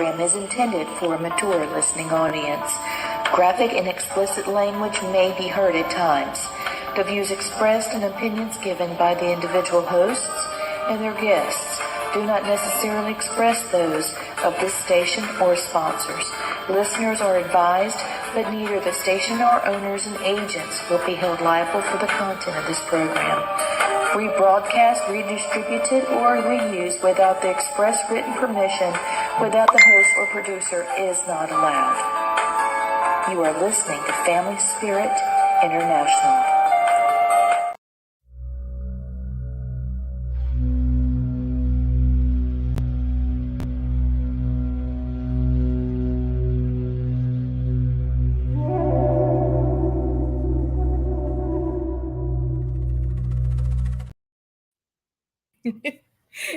program is intended for a mature listening audience. Graphic and explicit language may be heard at times. The views expressed and opinions given by the individual hosts and their guests do not necessarily express those of this station or sponsors. Listeners are advised that neither the station nor owners and agents will be held liable for the content of this program. Rebroadcast, redistributed, or reused without the express written permission without the host or producer is not allowed. You are listening to Family Spirit International.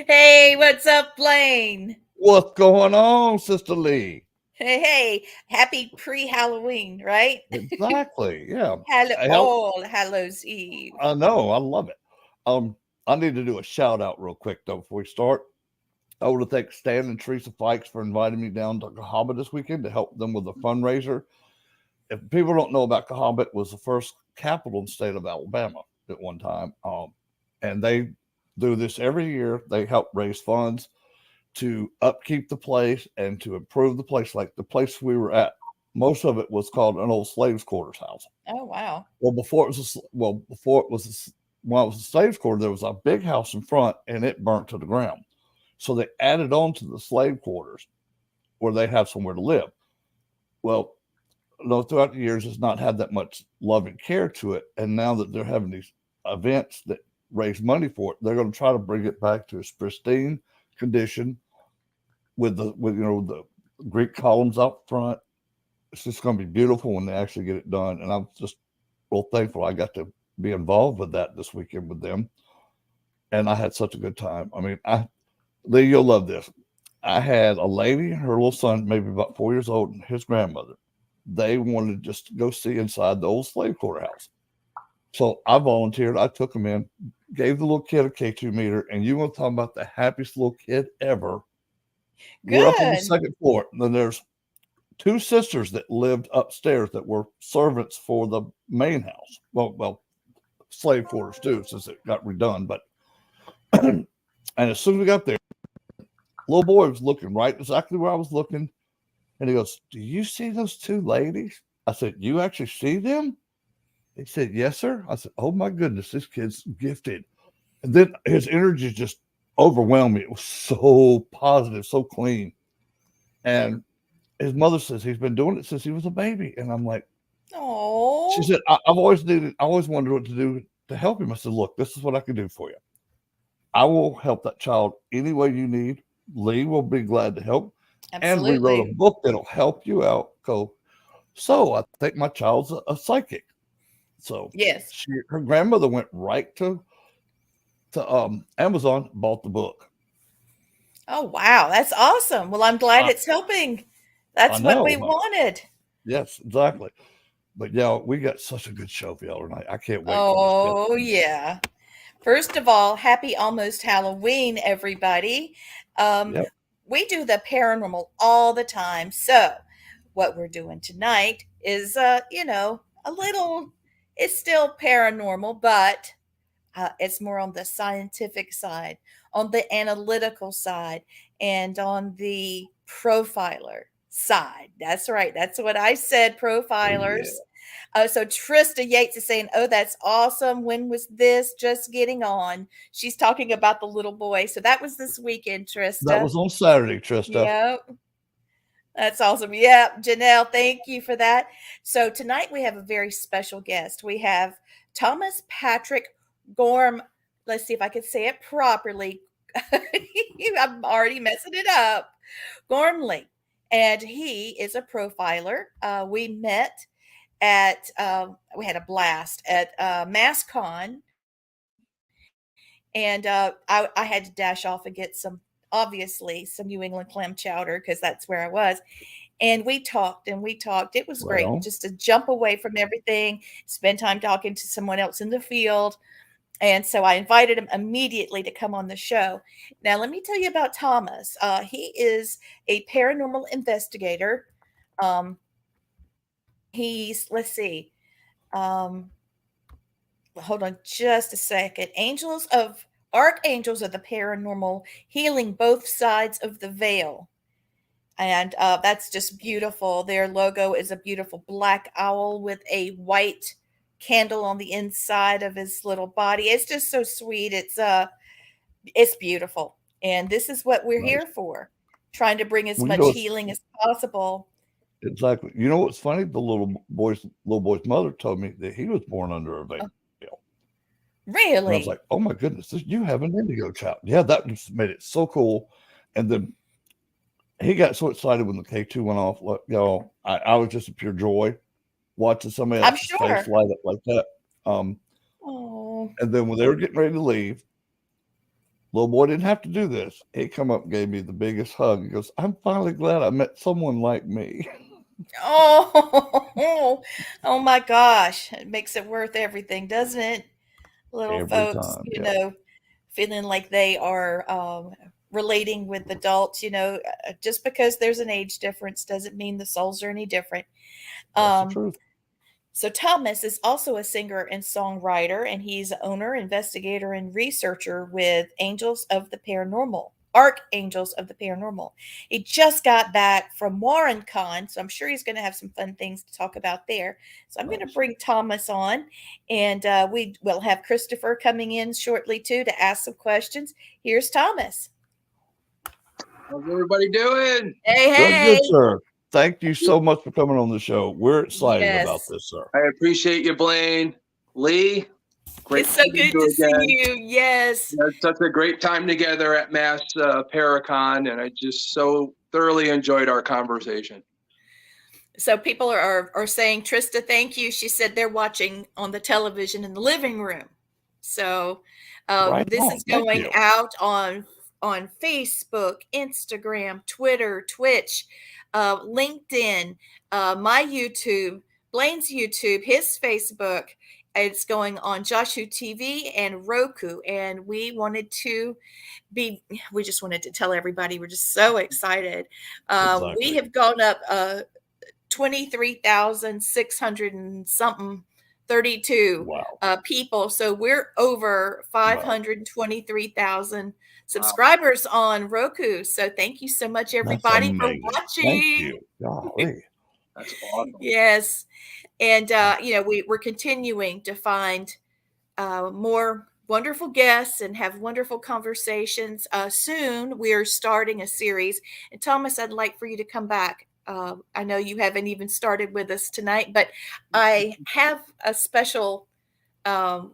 Hey, what's up, Blaine? What's going on, Sister Lee? Hey, happy pre-Halloween, right? Exactly, yeah. All Hallows Eve. I know, I love it. I need to do a shout out real quick though before we start. I want to thank Stan and Teresa Fikes for inviting me down to Cahaba this weekend to help them with a fundraiser. If people don't know about Cahaba, it was the first capital in the state of Alabama at one time. And they do this every year. They help raise funds to upkeep the place and to improve the place. Like the place we were at, most of it was called an old slaves' quarters house. Oh wow! When it was a slaves' quarter, there was a big house in front, and it burnt to the ground. So they added on to the slave quarters, where they have somewhere to live. Well, throughout the years, it's not had that much love and care to it, and now that they're having these events that raise money for it, they're going to try to bring it back to its pristine condition with the Greek columns up front. It's just going to be beautiful when they actually get it done. And I'm just real thankful I got to be involved with that this weekend with them. And I had such a good time. I mean, Lee, you'll love this. I had a lady, her little son, maybe about 4 years old, and his grandmother. They wanted to just go see inside the old slave quarter house. So I volunteered. I took them in, gave the little kid a K2 meter, and you want to talk about the happiest little kid ever. Good. We're up on the second floor. And then there's two sisters that lived upstairs that were servants for the main house. Well, slave quarters too, since it got redone. But and as soon as we got there, little boy was looking right exactly where I was looking. And he goes, "Do you see those two ladies?" I said, "You actually see them?" He said, "Yes, sir." I said, "Oh my goodness, this kid's gifted." And then his energy just overwhelmed me. It was so positive, so clean. And his mother says he's been doing it since he was a baby. And I'm like, oh. She said, I always wondered what to do to help him. I said, "Look, this is what I can do for you. I will help that child any way you need. Lee will be glad to help." Absolutely. And we wrote a book that'll help you out. So I think my child's a psychic. So yes, her grandmother went right to Amazon, bought the book. Oh wow, that's awesome. Well, I'm glad it's helping. That's what we wanted. Yes, exactly. But yeah, we got such a good show for y'all tonight. I can't wait. Oh yeah. First of all, happy almost Halloween, everybody. Yep. We do the paranormal all the time. So what we're doing tonight is, a little, it's still paranormal, but it's more on the scientific side, on the analytical side, and on the profiler side. That's right. That's what I said, profilers. So Trista Yates is saying, "Oh, that's awesome. When was this? Just getting on." She's talking about the little boy. So that was this weekend, Trista. That was on Saturday, Trista. Yep. That's awesome. Yep. Janelle, thank you for that. So tonight we have a very special guest. We have Thomas Patrick Gorm. Let's see if I can say it properly. I'm already messing it up. Gormley. And he is a profiler. We met at we had a blast at MassCon, and I had to dash off and get some New England clam chowder because that's where I was. And we talked and we talked. It was great just to jump away from everything, spend time talking to someone else in the field. And so I invited him immediately to come on the show. Now, let me tell you about Thomas. He is a paranormal investigator. Um, let's see, um, hold on just a second. Archangels of the paranormal, healing both sides of the veil. And that's just beautiful. Their logo is a beautiful black owl with a white candle on the inside of his little body. It's just so sweet. It's beautiful. And this is what we're Nice. here for, trying to bring as Well, much healing as possible. exactly. You know what's funny? The little boy's mother told me that he was born under a veil. And I was Really? like, oh my goodness, you have an indigo child. Yeah, that just made it so cool. And then he got so excited when the K2 went off. Like, I was just a pure joy watching somebody I'm else's sure. face light up like that. Oh, And then when they were getting ready to leave, little boy didn't have to do this. He come up and gave me the biggest hug. He goes, I'm finally glad I met someone like me. oh, oh my gosh. It makes it worth everything, doesn't it? Little Every folks, time. Yeah, feeling like they are relating with adults, just because there's an age difference doesn't mean the souls are any different. that's the Um, truth. So Thomas is also a singer and songwriter, and he's owner, investigator, and researcher with Archangels of the Paranormal. He just got back from WarrenCon, so I'm sure he's going to have some fun things to talk about there. So I'm going to Nice. bring Thomas on, and we will have Christopher coming in shortly too to ask some questions. Here's Thomas. How's everybody doing? Hey, Good, hey. good, sir. Thank you so much for coming on the show. We're excited about Yes. this, sir. I appreciate you, Blaine. Lee, great It's so to meet good you to see again. you. Yes. We had such a great time together at Mass Paracon, and I just so thoroughly enjoyed our conversation. So people are saying, Trista, thank you. She said they're watching on the television in the living room. So Right this on. is Thank going you. out on Facebook, Instagram, Twitter, Twitch, LinkedIn, my YouTube, Blaine's YouTube, his Facebook. It's going on Joshua TV and Roku. And we just wanted to tell everybody we're just so excited. Exactly. We have gone up 23,600 and something 32 Wow. people. So we're over 523,000 subscribers on Roku. So thank you so much, That's everybody, for amazing. watching. Thank you. Golly. That's awesome. Yes. And, we're continuing to find more wonderful guests and have wonderful conversations. Soon we are starting a series. And Thomas, I'd like for you to come back. I know you haven't even started with us tonight, but I have a special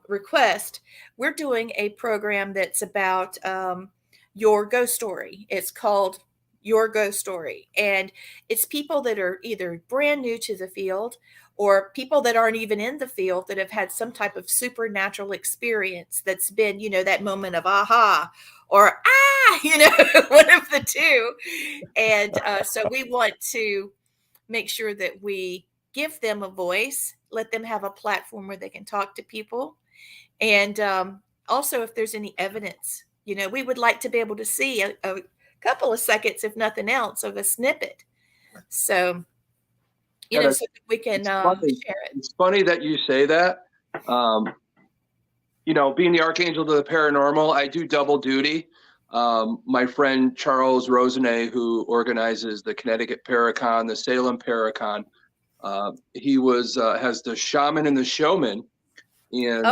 request. We're doing a program that's about your ghost story. It's called Your Ghost Story. And it's people that are either brand new to the field or people that aren't even in the field that have had some type of supernatural experience that's been, that moment of aha or one of the two. And so we want to make sure that we give them a voice, let them have a platform where they can talk to people. And also, if there's any evidence, we would like to be able to see a couple of seconds, if nothing else, of a snippet. So, so that we can share it. It's funny that you say that. Being the Archangel to the Paranormal, I do double duty. My friend Charles Rosenay, who organizes the Connecticut Paracon, the Salem Paracon, he has the Shaman and the Showman, and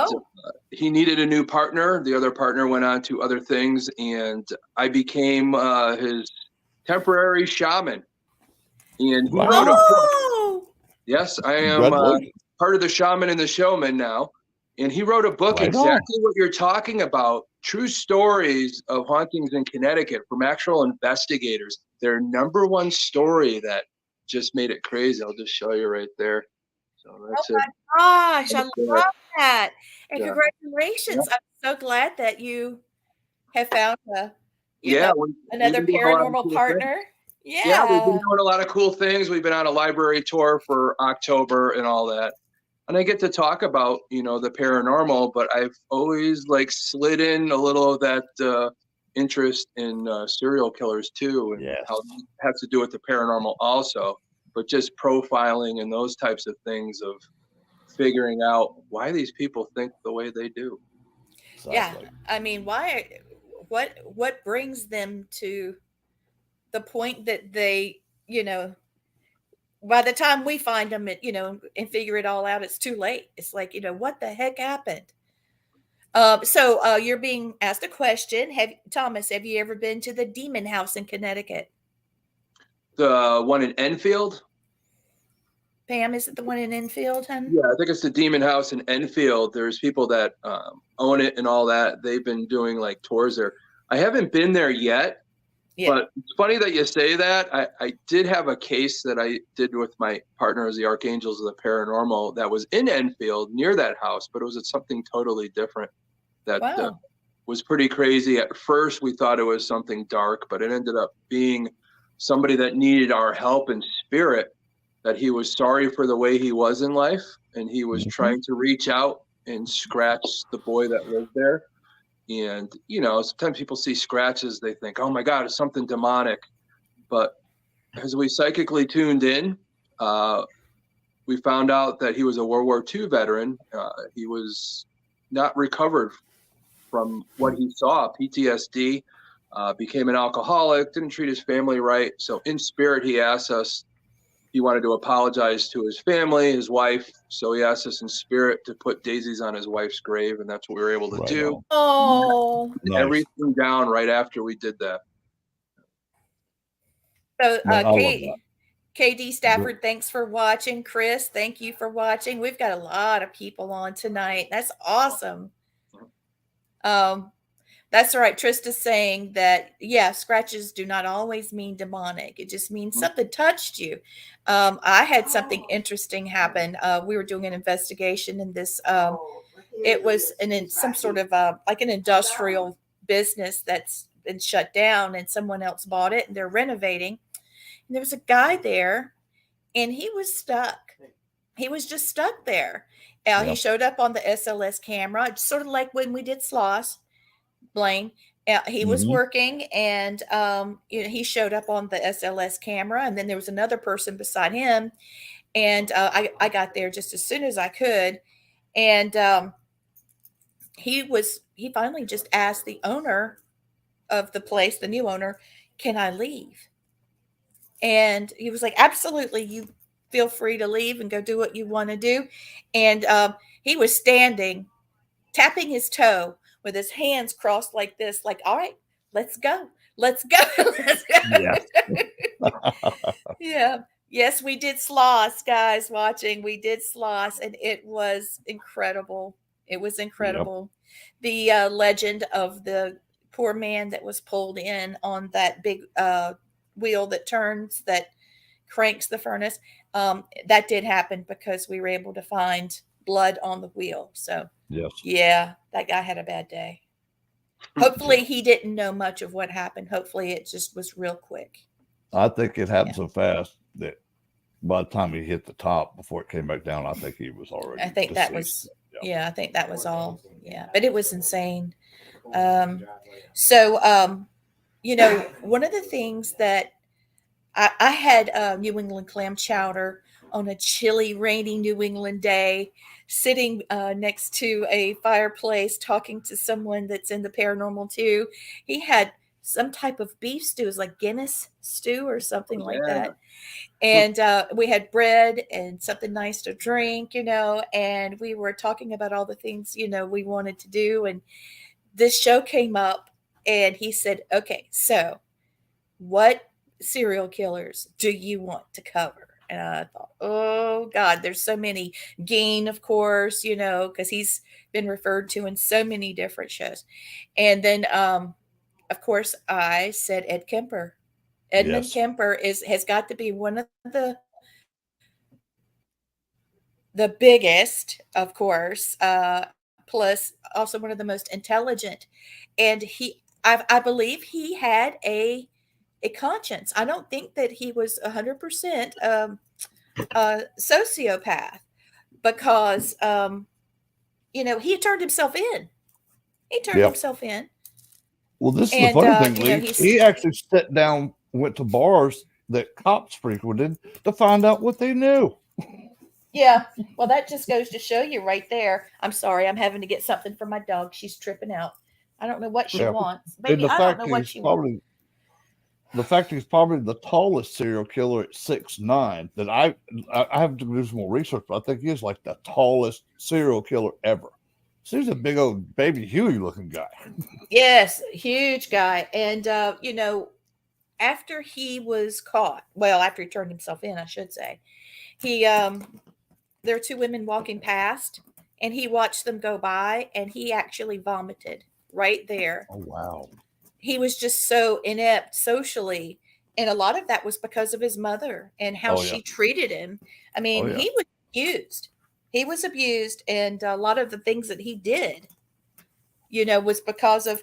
he needed a new partner. The other partner went on to other things, and I became his temporary shaman. And he wrote a book. Yes, I am part of the Shaman and the Showman now. And he wrote a book exactly what you're talking about, true stories of hauntings in Connecticut from actual investigators. Their number one story that just made it crazy. I'll just show you right there. So that's my gosh, I love that. And congratulations. I'm so glad that you have found another paranormal partner. Yeah, we've been doing a lot of cool things. We've been on a library tour for October and all that. and I get to talk about, the paranormal, but I've always like slid in a little of that interest in serial killers too, and Yes. how it has to do with the paranormal also, but just profiling and those types of things of figuring out why these people think the way they do. Exactly. Yeah. I mean, why, what brings them to the point that they, by the time we find them, and figure it all out, it's too late. It's like, what the heck happened? So you're being asked a question. Thomas, have you ever been to the Demon House in Connecticut? The one in Enfield? Pam, is it the one in Enfield, hun? Yeah, I think it's the Demon House in Enfield. There's people that own it and all that. They've been doing like tours there. I haven't been there yet, Yeah. but it's funny that you say that. I did have a case that I did with my partners, the Archangels of the Paranormal, that was in Enfield near that house, but it was something totally different that Wow. was pretty crazy. At first, we thought it was something dark, but it ended up being somebody that needed our help in spirit, that he was sorry for the way he was in life, and he was trying to reach out and scratch the boy that lived there. And, sometimes people see scratches, they think, oh my God, it's something demonic. But as we psychically tuned in, we found out that he was a World War II veteran. He was not recovered from what he saw, PTSD, became an alcoholic, didn't treat his family right. So in spirit, he asked us, he wanted to apologize to his family, his wife. So he asked us in spirit to put daisies on his wife's grave, and that's what we were able to do. On. Oh. Nice. Everything down right after we did that. So I love that. KD Stafford, thanks for watching. Chris, thank you for watching. We've got a lot of people on tonight. That's awesome. That's right. Trista's saying that, yeah, scratches do not always mean demonic. It just means something touched you. I had something interesting happen. We were doing an investigation in this. It was in some sort of like an industrial business that's been shut down, and someone else bought it and they're renovating. And there was a guy there, and he was stuck. He was just stuck there. He showed up on the SLS camera, sort of like when we did Sloss. Blaine. He was working, and he showed up on the SLS camera, and then there was another person beside him, and I got there just as soon as I could, and he finally just asked the owner of the place, the new owner, can I leave? And he was like, absolutely, you feel free to leave and go do what you want to do. And he was standing, tapping his toe with his hands crossed like this, like, all right, let's go. Let's go. Let's go. Yeah. Yeah. Yes, we did Sloss, guys watching. We did Sloss, and it was incredible. It was incredible. The legend of the poor man that was pulled in on that big wheel that turns, that cranks the furnace. That did happen because we were able to find blood on the wheel. So Yes. yeah, that guy had a bad day. Hopefully he didn't know much of what happened. Hopefully it just was real quick. I think it happened so fast that by the time he hit the top before it came back down, I think he was already I think deceased. that was, I think that was all. Yeah, but it was insane. So, one of the things that I had New England clam chowder on a chilly, rainy New England day, sitting next to a fireplace, talking to someone that's in the paranormal too. He had some type of beef stew, it was like Guinness stew or something like that. And we had bread and something nice to drink, and we were talking about all the things, we wanted to do. And this show came up, and he said, okay, so what serial killers do you want to cover? And I thought, oh God, there's so many. Gein, of course, because he's been referred to in so many different shows. And then, of course, I said Ed Kemper. Edmund Kemper has got to be one of the biggest, of course, plus also one of the most intelligent. And I believe he had a conscience. I don't think that he was 100% sociopath, because he had turned himself in. He turned Yeah. himself in. Well, this is the And funny thing, Lee. he's He actually sat down, went to bars that cops frequented to find out what they knew. yeah. Well, that just goes to show you right there. I'm sorry, I'm having to get something for my dog. She's tripping out. I don't know what she Yeah. wants. And Baby, the I don't fact know what she wants. he's probably the tallest serial killer at 6'9". That I have to do some more research, but I think he is like the tallest serial killer ever. So he's a big old baby Huey looking guy. Yes, huge guy. And after he was caught, well, after he turned himself in, I should say, he there are two women walking past, and he watched them go by, and he actually vomited right there. Oh wow. He was just so inept socially, and a lot of that was because of his mother and how Oh yeah. she treated him. I mean, Oh yeah. he was abused. He was abused, and a lot of the things that he did, was because of,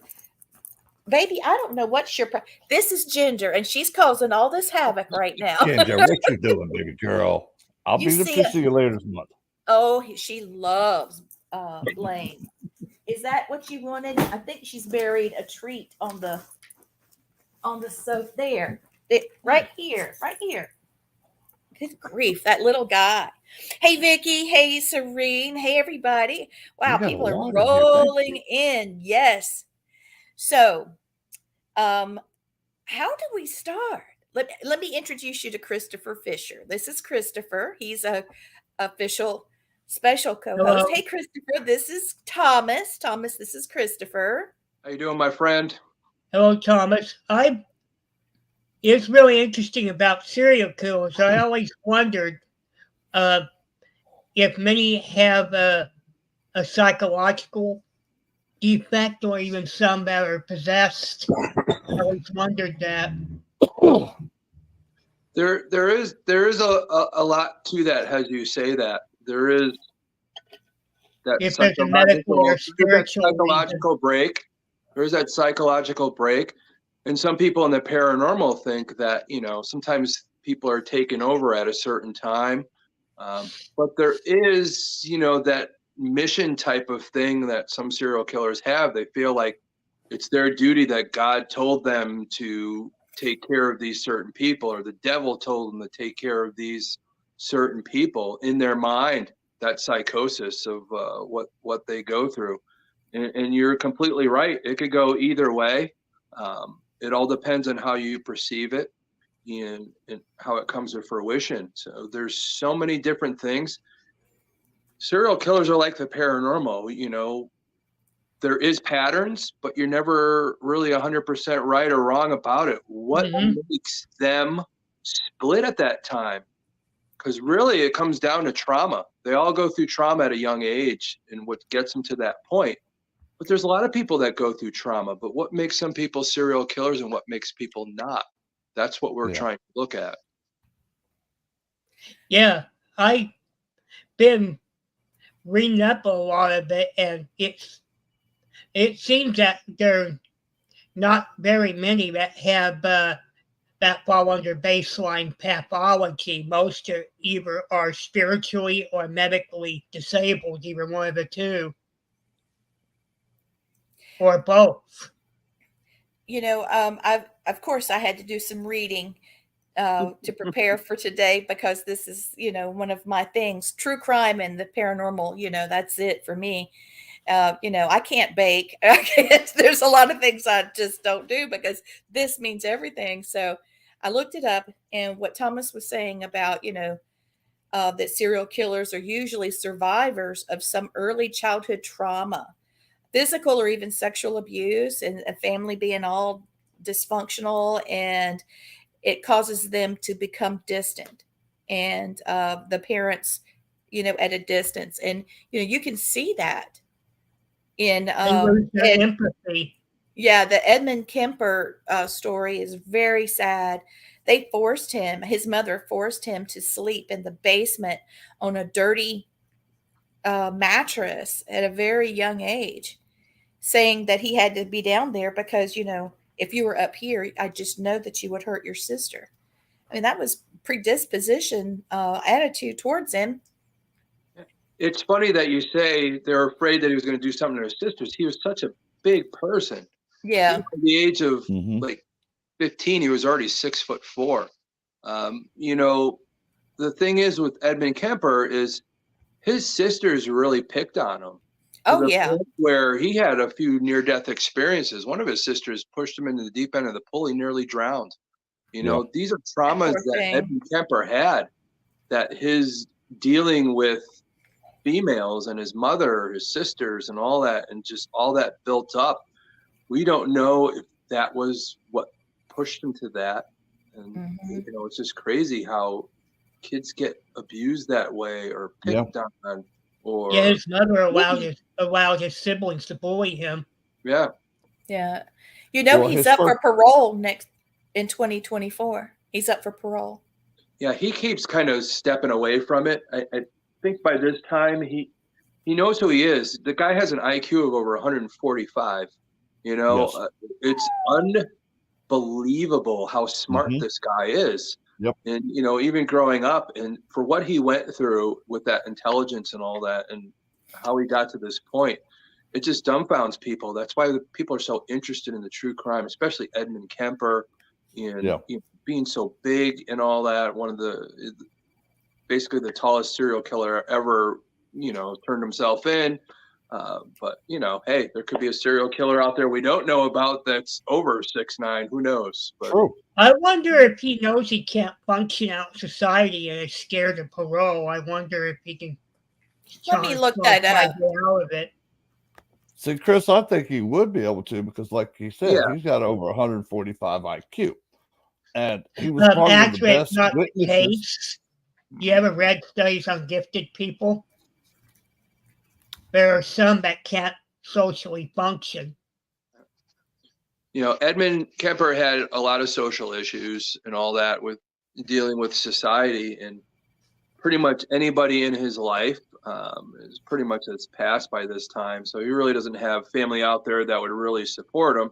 baby, I don't know what's your this is Ginger, and she's causing all this havoc right now. Ginger, what you doing, baby girl? I'll You be the see to see you later this month. Oh, she loves Blaine. Is that what you wanted? I think she's buried a treat on the sofa there. Right here, right here. Good grief, that little guy. Hey, Vicky. Hey, Serene. Hey, everybody. Wow, You got a people are lot in here. Thank rolling in. Yes. So, how do we start? Let me introduce you to Christopher Fisher. This is Christopher. He's a official special co-host. Hello. Hey, Christopher. This is Thomas. Thomas, this is Christopher. How you doing, my friend? Hello, Thomas. It's really interesting about serial killers. I always wondered if many have a psychological defect or even some that are possessed. I always wondered that. There is a lot to that as you say that. There is that If there's a medical or there's that spiritual psychological break. There's that psychological break. And some people in the paranormal think that, sometimes people are taken over at a certain time. But there is, that mission type of thing that some serial killers have. They feel like it's their duty that God told them to take care of these certain people, or the devil told them to take care of these certain people in their mind, that psychosis of what they go through. And you're completely right. It could go either way. It all depends on how you perceive it and how it comes to fruition. So there's so many different things. Serial killers are like the paranormal, there is patterns, but you're never really 100% right or wrong about it. What makes them split at that time? Because really it comes down to trauma. They all go through trauma at a young age and what gets them to that point. But there's a lot of people that go through trauma, but what makes some people serial killers and what makes people not? That's what we're trying to look at. Yeah, I've been reading up a lot of it, and it seems that there are not very many that have that fall under baseline pathology. Most are either are spiritually or medically disabled, either one of the two, or both. Of course, I had to do some reading to prepare for today, because this is, one of my things, true crime and the paranormal, that's it for me. I can't bake. There's a lot of things I just don't do because this means everything. So I looked it up, and what Thomas was saying about, that serial killers are usually survivors of some early childhood trauma, physical or even sexual abuse, and a family being all dysfunctional, and it causes them to become distant, and the parents, at a distance. And, you can see that in Empathy. yeah, the Edmund Kemper story is very sad. His mother forced him to sleep in the basement on a dirty mattress at a very young age, saying that he had to be down there because, if you were up here, I just know that you would hurt your sister. I mean, that was predisposition attitude towards him. It's funny that you say they're afraid that he was going to do something to his sisters. He was such a big person. Yeah. At the age of Mhm. like 15, he was already 6'4". You know, the thing is with Edmund Kemper is his sisters really picked on him to Oh, the yeah. point where he had a few near-death experiences. One of his sisters pushed him into the deep end of the pool. He nearly drowned. You Yeah. know, these are traumas Poor that thing. Edmund Kemper had, that his dealing with females and his mother, his sisters, and all that, and just all that built up. We don't know if that was what pushed him to that. And Mhm. you know, it's just crazy how kids get abused that way or Yeah. picked on, or Yeah, his mother allowed his siblings to bully him. yeah. Yeah. You know, Well, he's his up for first, parole in 2024. He's up for parole. Yeah, he keeps kind of stepping away from it. I think by this time he knows who he is. The guy has an IQ of over 145. You know, yes. it's unbelievable how smart Mhm. this guy is. Yep. And you know, even growing up, and for what he went through with that intelligence and all that, and how he got to this point, it just dumbfounds people. That's why the people are so interested in the true crime, especially Edmund Kemper, and Yeah. you know, being so big and all that. One of the basically the tallest serial killer ever, you know, turned himself in. But you know, hey, there could be a serial killer out there we don't know about that's over 6'9". Who knows? But True. I wonder if he knows he can't function out in society and is scared of parole. I wonder if he can Let me try look to that up. get out of it. See, Chris, I think he would be able to because, like he said, yeah, he's got over 145 IQ, and he was probably one of the Actually, it's best not the witnesses. case. You ever read studies on gifted people? There are some that can't socially function. you know, Edmund Kemper had a lot of social issues and all that with dealing with society, and pretty much anybody in his life is pretty much has passed by this time. So he really doesn't have family out there that would really support him.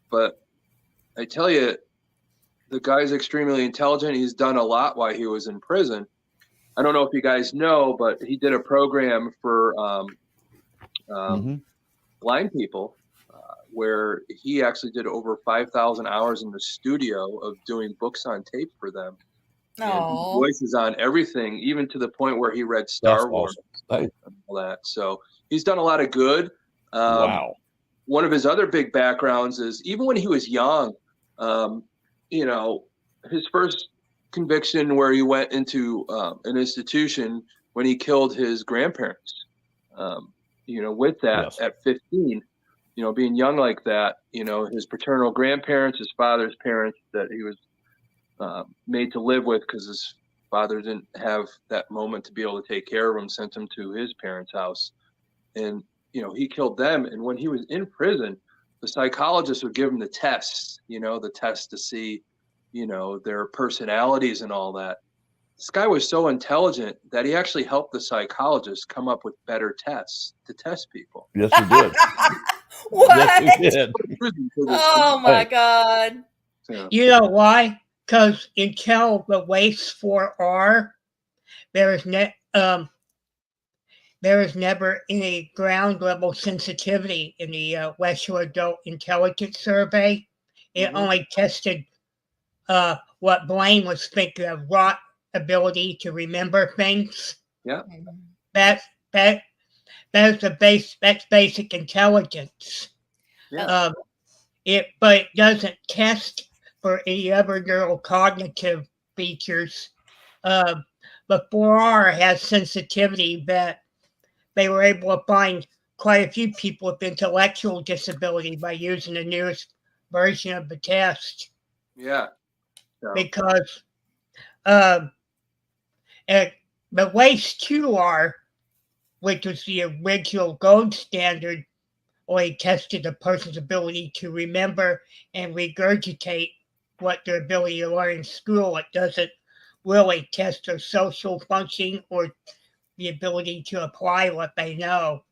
But I tell you, the guy's extremely intelligent. He's done a lot while he was in prison. I don't know if you guys know, but he did a program for Mhm. blind people where he actually did over 5,000 hours in the studio of doing books on tape for them. And his Oh. voice is on everything, even to the point where he read That's Star Wars awesome. Hey, and all that. So he's done a lot of good. wow. One of his other big backgrounds is even when he was young, you know, his first conviction where he went into an institution when he killed his grandparents. You know, with that Yes. at 15, you know, being young like that, you know, his paternal grandparents, his father's parents that he was made to live with because his father didn't have that moment to be able to take care of him, sent him to his parents' house. And, you know, he killed them. And when he was in prison, the psychologist would give him the tests, you know, the test to see, you know, their personalities and all that. This guy was so intelligent that he actually helped the psychologist come up with better tests to test people. Yes, he did. Yes, he What? did. Prison for this Oh my Hey, God. guy. You know why? Because until the waste 4R, there is never any ground level sensitivity in the Western Adult Intelligence Survey. It Mhm. only tested what Blaine was thinking of, raw ability to remember things. Yeah. That's that's basic intelligence. Yeah. But it doesn't test for any other neurocognitive features. The 4R has sensitivity that they were able to find quite a few people with intellectual disability by using the newest version of the test. Yeah. So, Because the WACE 2R, which was the original gold standard, only tested a person's ability to remember and regurgitate what their ability to learn in school. It doesn't really test their social functioning or the ability to apply what they know.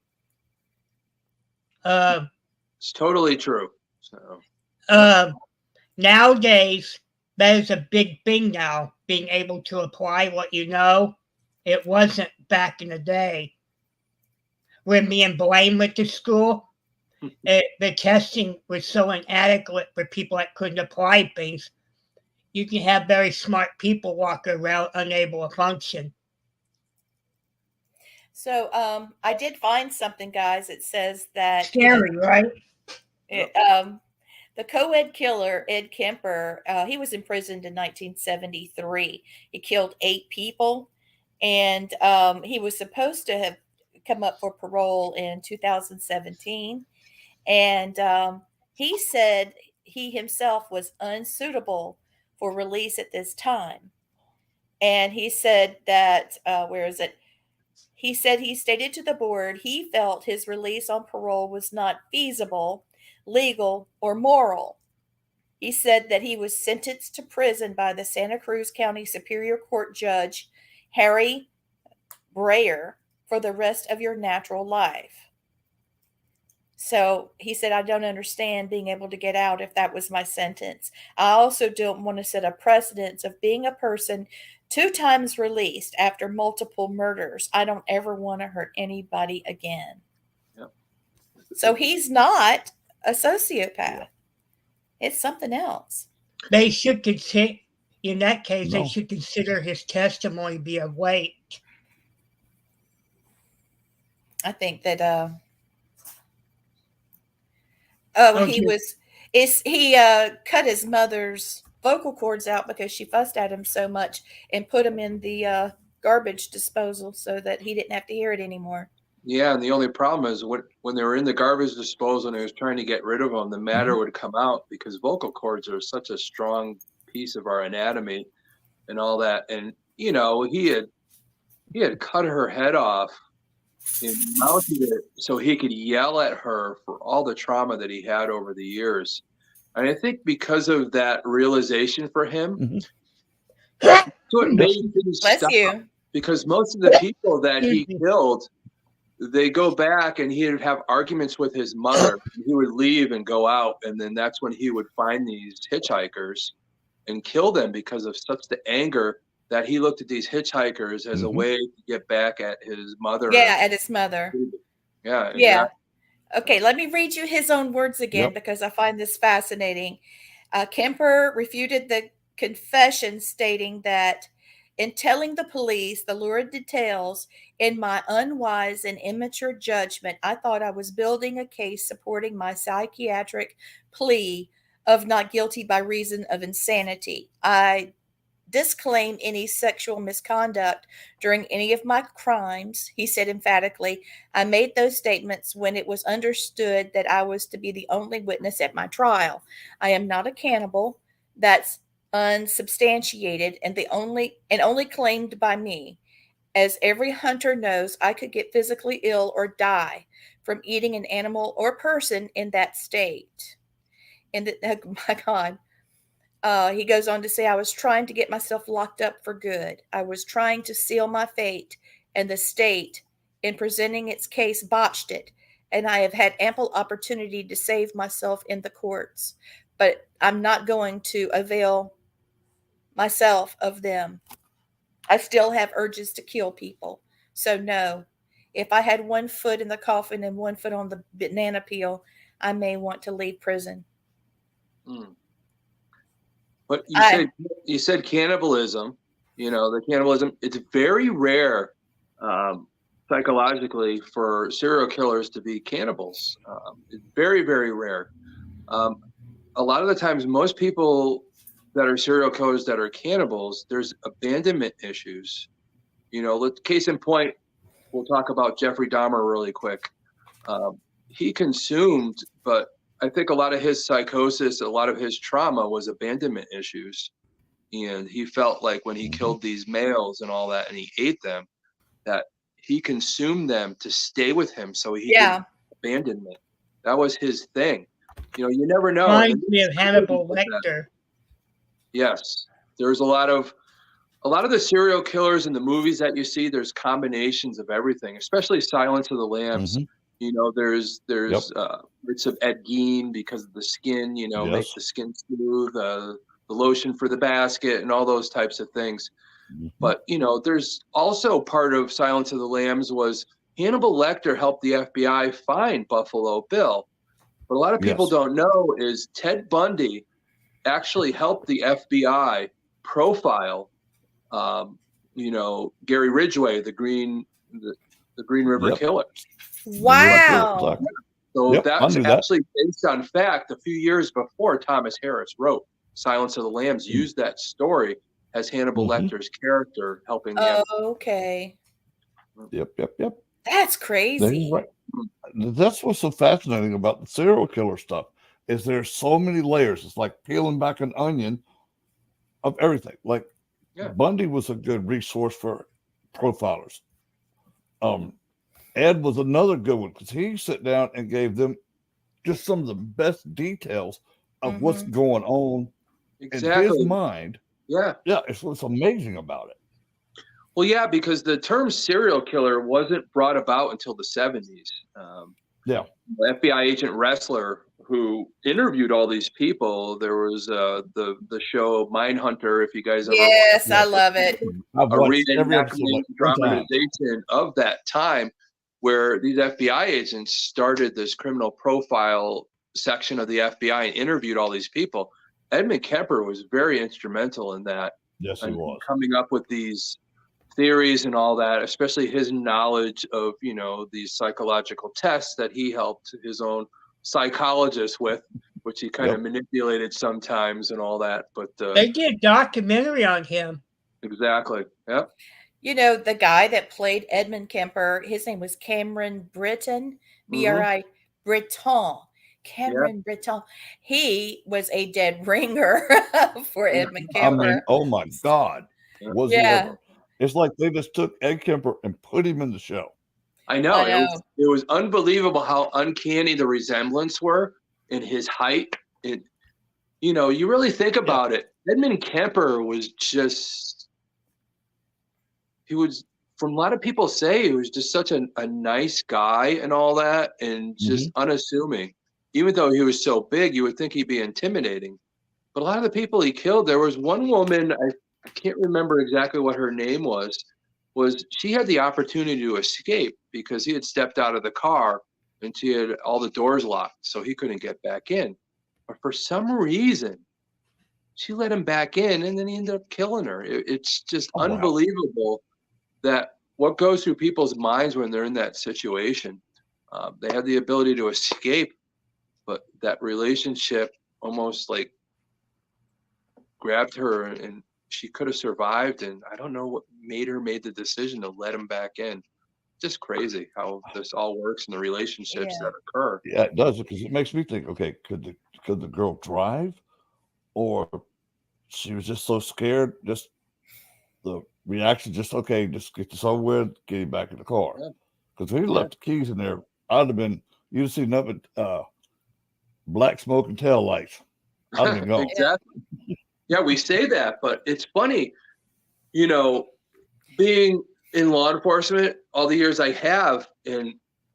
it's totally true. So, Nowadays, that is a big thing now, being able to apply what you know. it wasn't back in the day when me and Blaine went to school. The testing was so inadequate for people that couldn't apply things. You can have very smart people walk around unable to function. So I did find something, guys. It says that Scary, right? the CoEd killer, Ed Kemper, he was imprisoned in 1973. He killed 8 people, and he was supposed to have come up for parole in 2017. And he said he himself was unsuitable for release at this time. And he said that, where is it? He said he stated to the board he felt his release on parole was not feasible, legal, or moral. He said that he was sentenced to prison by the Santa Cruz County Superior Court Judge Harry Breyer for the rest of your natural life. So he said, I don't understand being able to get out if that was my sentence. I also don't want to set a precedence of being a person 2 times released after multiple murders. I don't ever want to hurt anybody again. Yep. So he's not a sociopath. It's something else. They should consider, in that case, No. they should consider his testimony be of weight. I think that he cut his mother's vocal cords out because she fussed at him so much and put them in the garbage disposal so that he didn't have to hear it anymore. Yeah, and the only problem is when they were in the garbage disposal and he was trying to get rid of them, the matter would come out because vocal cords are such a strong piece of our anatomy and all that. And you know, he had cut her head off and mounted it so he could yell at her for all the trauma that he had over the years. And I think because of that realization for him, so it made things stop. You. Because most of the people that he killed, they go back and he would have arguments with his mother. He would leave and go out, and then that's when he would find these hitchhikers and kill them because of such the anger that he looked at these hitchhikers as a way to get back at his mother. Yeah, at his mother. Yeah. Exactly. Yeah. Okay, let me read you his own words again because I find this fascinating. Kemper refuted the confession, stating that in telling the police the lurid details, in my unwise and immature judgment, I thought I was building a case supporting my psychiatric plea of not guilty by reason of insanity. I disclaim any sexual misconduct during any of my crimes, he said emphatically. I made those statements when it was understood that I was to be the only witness at my trial. I am not a cannibal. That's unsubstantiated and only claimed by me. As every hunter knows, I could get physically ill or die from eating an animal or person in that state. And oh my God. He goes on to say, I was trying to get myself locked up for good. I was trying to seal my fate, and the state, in presenting its case, botched it. And I have had ample opportunity to save myself in the courts, but I'm not going to avail myself of them. I still have urges to kill people. So no, if I had 1 foot in the coffin and 1 foot on the banana peel, I may want to leave prison. But you said cannibalism, the cannibalism, it's very rare psychologically for serial killers to be cannibals. It's very, very rare. A lot of the times, most people that are serial killers that are cannibals, there's abandonment issues. Case in point, we'll talk about Jeffrey Dahmer really quick. He consumed, but I think a lot of his psychosis, a lot of his trauma was abandonment issues. And he felt like when he killed these males and all that, and he ate them, that he consumed them to stay with him so he could abandonment. That was his thing. You never know. Reminds me of Hannibal Lecter. Yes. There's a lot of the serial killers in the movies that you see, there's combinations of everything, especially Silence of the Lambs. There's bits of Ed Gein because of the skin, make the skin smooth, the lotion for the basket and all those types of things. But, there's also part of Silence of the Lambs was Hannibal Lecter helped the FBI find Buffalo Bill. What a lot of people Yes. don't know is Ted Bundy actually helped the FBI profile, Gary Ridgway, the Green River Yep. Killer. Wow. Exactly. So Yep, I that's knew that. actually based on fact. A few years before Thomas Harris wrote Silence of the Lambs, used that story as Hannibal Lecter's character helping him. Okay. Yep. That's That's crazy. right. That's what's so fascinating about the serial killer stuff is there's so many layers. It's like peeling back an onion of everything. Like Bundy was a good resource for profilers. Ed was another good one because he sat down and gave them just some of the best details of what's going on in his mind. Yeah. It's what's amazing about it. Well, yeah, because the term serial killer wasn't brought about until the 70s. The FBI agent Ressler, who interviewed all these people, there was the show Mindhunter, if you guys ever Yes, I love it. I've a watched every reenactment episode like 10 times. dramatization of that time where these FBI agents started this criminal profile section of the FBI and interviewed all these people. Edmund Kemper was very instrumental in that. Yes, he was. Coming up with these theories and all that, especially his knowledge of, these psychological tests that he helped his own psychologist with, which he kind of manipulated sometimes and all that. But they did a documentary on him. Exactly. Yep. The guy that played Edmund Kemper, his name was Cameron Britton, B-R-I Britton. Cameron Britton. He was a dead ringer for Edmund Kemper. I mean, oh my God. Was he ever? It's like they just took Ed Kemper and put him in the show. I know. It was unbelievable how uncanny the resemblance were in his height. You really think about it. Edmund Kemper was just, from a lot of people say, he was just such a nice guy and all that, and just unassuming. Even though he was so big, you would think he'd be intimidating. But a lot of the people he killed, there was one woman, I can't remember exactly what her name was she had the opportunity to escape because he had stepped out of the car and she had all the doors locked, so he couldn't get back in. But for some reason, she let him back in, and then he ended up killing her. It's just unbelievable that what goes through people's minds when they're in that situation. They have the ability to escape, but that relationship almost like grabbed her, and she could have survived. And I don't know what made the decision to let him back in. Just crazy how this all works and the relationships that occur. Yeah, it does, because it makes me think, okay, could the girl drive, or she was just so scared, just the reaction, just get you somewhere, get him back in the car. Because if he left the keys in there, I'd have been, you'd have seen nothing but black smoke and tail lights. I'd have been gone. Exactly. Yeah, we say that, but it's funny, being in law enforcement all the years I have, and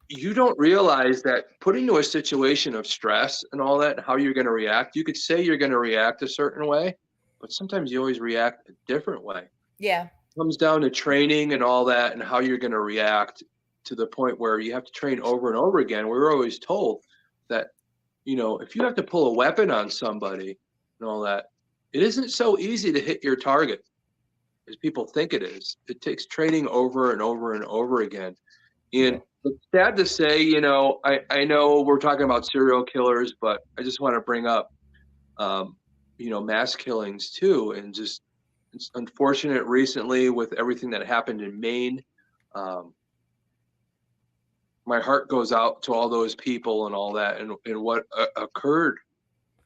you don't realize that putting to a situation of stress and all that, how you're going to react, you could say you're going to react a certain way, but sometimes you always react a different way. Yeah. It comes down to training and all that, and how you're going to react, to the point where you have to train over and over again. We were always told that, if you have to pull a weapon on somebody and all that, it isn't so easy to hit your target as people think it is. It takes training over and over and over again. And it's sad to say, I know we're talking about serial killers, but I just want to bring up, mass killings too. And just, it's unfortunate recently with everything that happened in Maine. My heart goes out to all those people and all that, and what occurred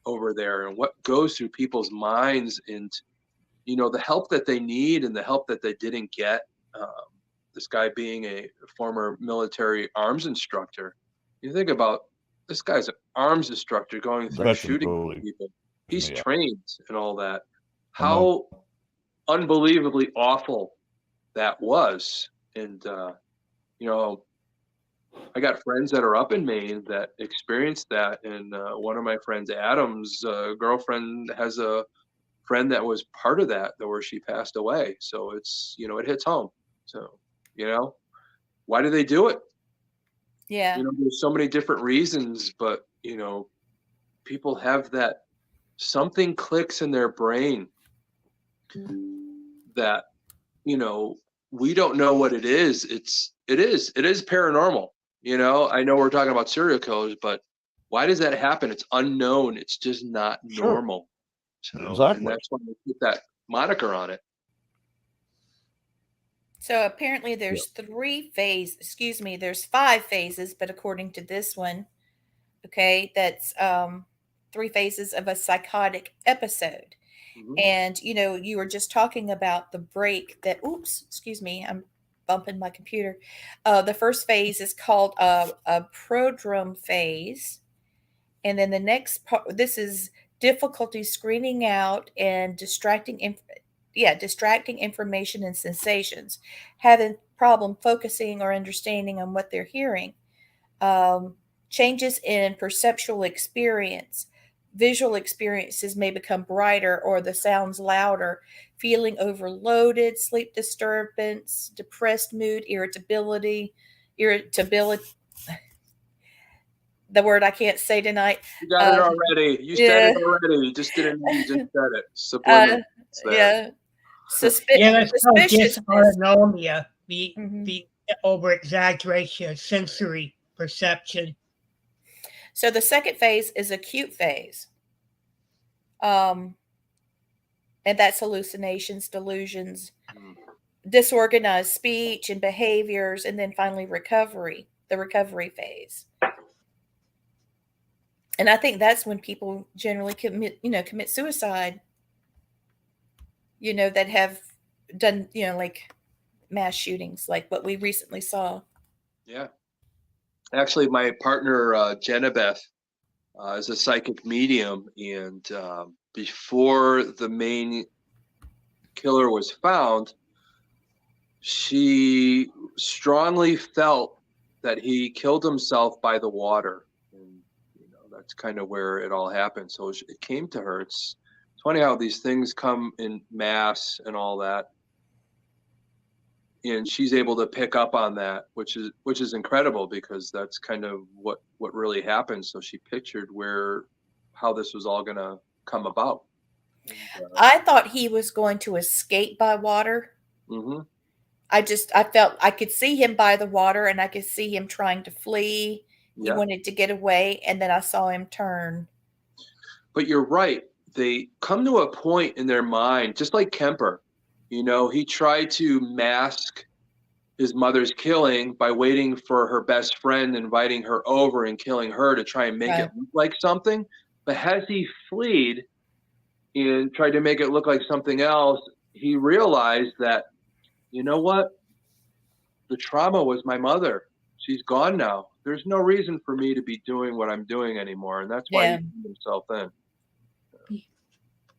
over there, and what goes through people's minds, and the help that they need and the help that they didn't get. This guy being a former military arms instructor, you think about, this guy's an arms instructor going through shooting people. He's trained and all that. How unbelievably awful that was. And I got friends that are up in Maine that experienced that, and one of my friends, Adam's girlfriend, has a friend that was part of that, where she passed away. So it's, it hits home. So, why do they do it? Yeah. There's so many different reasons, but, people have that something clicks in their brain that, we don't know what it is. It is paranormal. I know we're talking about serial killers, but why does that happen? It's unknown. It's just not normal. So, Exactly. And that's why they put that moniker on it. So apparently there's there's 5 phases, but according to this one, okay, that's 3 phases of a psychotic episode. Mhm. And you were just talking about the break that, oops, excuse me, I'm bumping my computer. The first phase is called a prodrome phase. And then the next part, this is difficulty screening out and distracting information and sensations, having problem focusing or understanding on what they're hearing. Changes in perceptual experience. Visual experiences may become brighter or the sounds louder, feeling overloaded, sleep disturbance, depressed mood, irritability, the word I can't say tonight. You got it already. You said it already. You just didn't know you just said it. Subliminal. Yeah. Yeah, that's called Suspiciousness. dysautonomia, Mhm. the over exaggeration of sensory perception. So the second phase is acute phase. And that's hallucinations, delusions, disorganized speech and behaviors, and then finally the recovery phase. And I think that's when people generally commit suicide, that have done, like mass shootings, like what we recently saw. Yeah. Actually, my partner, Jenabeth, is a psychic medium. And before the main killer was found, she strongly felt that he killed himself by the water. And, that's kind of where it all happened. So it came to her. It's funny how these things come in mass and all that. And she's able to pick up on that, which is incredible, because that's kind of what really happened. So she pictured how this was all going to come about. And, I thought he was going to escape by water. mhm. I felt I could see him by the water and I could see him trying to flee. He Yeah. wanted to get away, and then I saw him turn. But you're right. They come to a point in their mind, just like Kemper. He tried to mask his mother's killing by waiting for her best friend, inviting her over and killing her to try and make it look like something. But as he fled and tried to make it look like something else, he realized that, you know what? The trauma was my mother. She's gone now. There's no reason for me to be doing what I'm doing anymore. And that's why he threw himself in.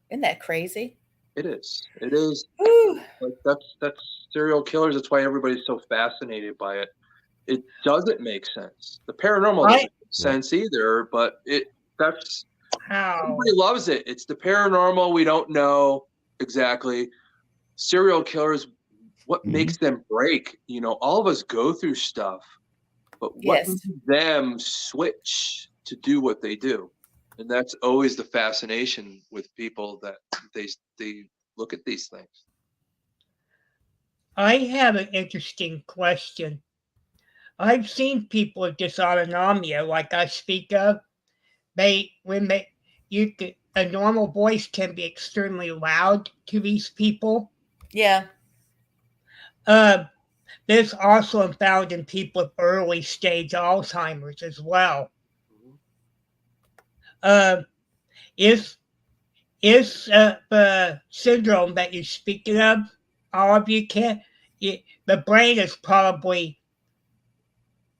Isn't that crazy? It is. It is. Whew. Like that's serial killers. That's why everybody's so fascinated by it. It doesn't make sense. The paranormal doesn't make sense either, but that's everybody loves it. It's the paranormal. We don't know exactly. Serial killers, what makes them break? All of us go through stuff, but what makes them switch to do what they do? And that's always the fascination with people, that they look at these things. I have an interesting question. I've seen people with dysautonomia, like I speak of. A normal voice can be extremely loud to these people. Yeah. This also found in people with early stage Alzheimer's as well. Is the syndrome that you're speaking of, all of you the brain is probably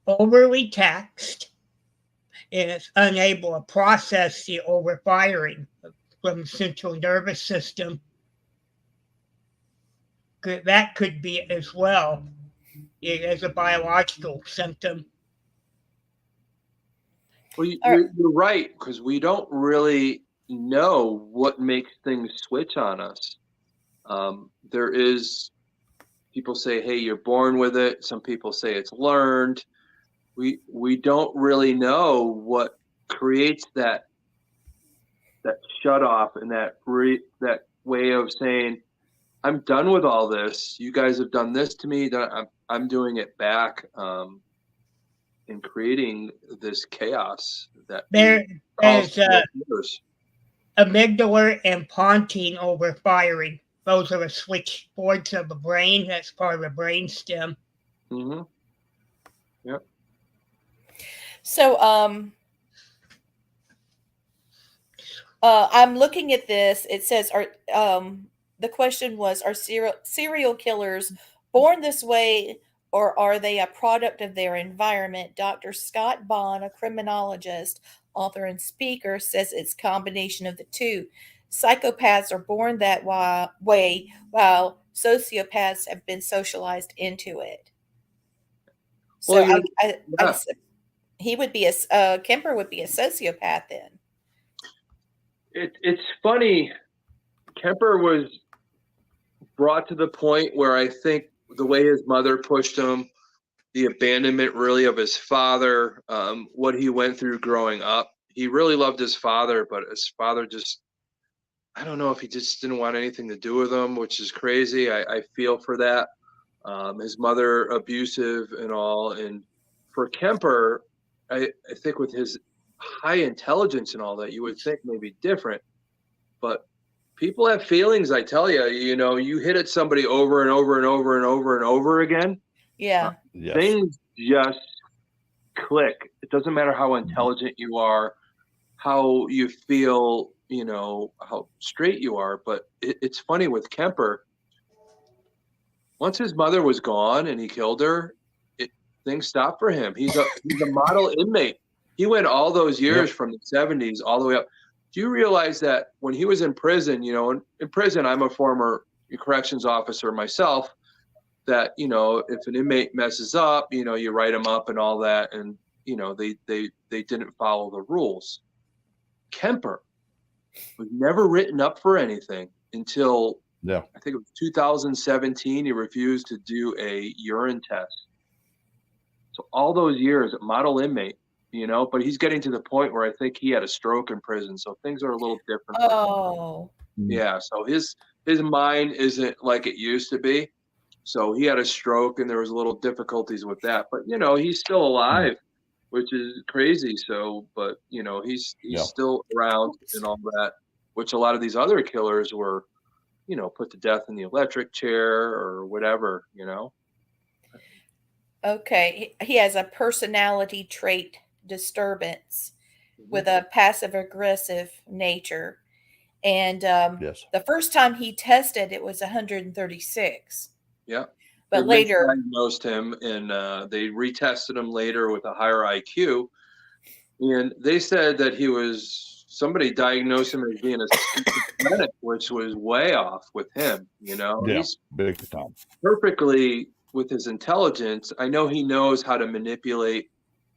overly taxed and it's unable to process the overfiring from the central nervous system. That could be it as well as a biological symptom. Well, you're right, because we don't really know what makes things switch on us. There is, people say, hey, you're born with it. Some people say it's learned. We don't really know what creates that shut off and that way of saying, I'm done with all this. You guys have done this to me. I'm doing it back, and creating this chaos that There's years. amygdala and pontine overfiring. Those are the switchboards of the brain. That's part of the brain stem. Mm-hmm. Yep. So, I'm looking at this. It says, the question was, are serial killers born this way, or are they a product of their environment? Dr. Scott Bond, a criminologist, author, and speaker, says it's a combination of the two. Psychopaths are born that way, while sociopaths have been socialized into it. So Well, he would be Kemper would be a sociopath then. It's funny. Kemper was brought to the point where I think the way his mother pushed him, the abandonment really of his father, what he went through growing up. He really loved his father, but his father just, I don't know if he just didn't want anything to do with him, which is crazy. I feel for that. His mother abusive and all. And for Kemper, I think with his high intelligence and all that, you would think maybe different. But people have feelings, I tell you. You hit at somebody over and over and over and over and over again. Yeah. Yes. Things just click. It doesn't matter how intelligent you are, how you feel, how straight you are. But it's funny with Kemper. Once his mother was gone and he killed her, things stopped for him. He's a model inmate. He went all those years from the 70s all the way up. Do you realize that when he was in prison, in prison, I'm a former corrections officer myself, that, if an inmate messes up, you write him up and all that. And, they didn't follow the rules. Kemper was never written up for anything until I think it was 2017. He refused to do a urine test. So all those years, model inmate, but he's getting to the point where I think he had a stroke in prison. So things are a little different. Oh. Yeah. So his mind isn't like it used to be. So he had a stroke and there was a little difficulties with that, but he's still alive, which is crazy. So, but he's still around and all that, which a lot of these other killers were, put to death in the electric chair or whatever, Okay. He has a personality trait disturbance with a passive aggressive nature. And the first time he tested, it was 136. Yeah. But they later diagnosed him, and they retested him later with a higher IQ. And they said that somebody diagnosed him as being a schizophrenic, which was way off with him. He's big time. Perfectly with his intelligence. I know he knows how to manipulate,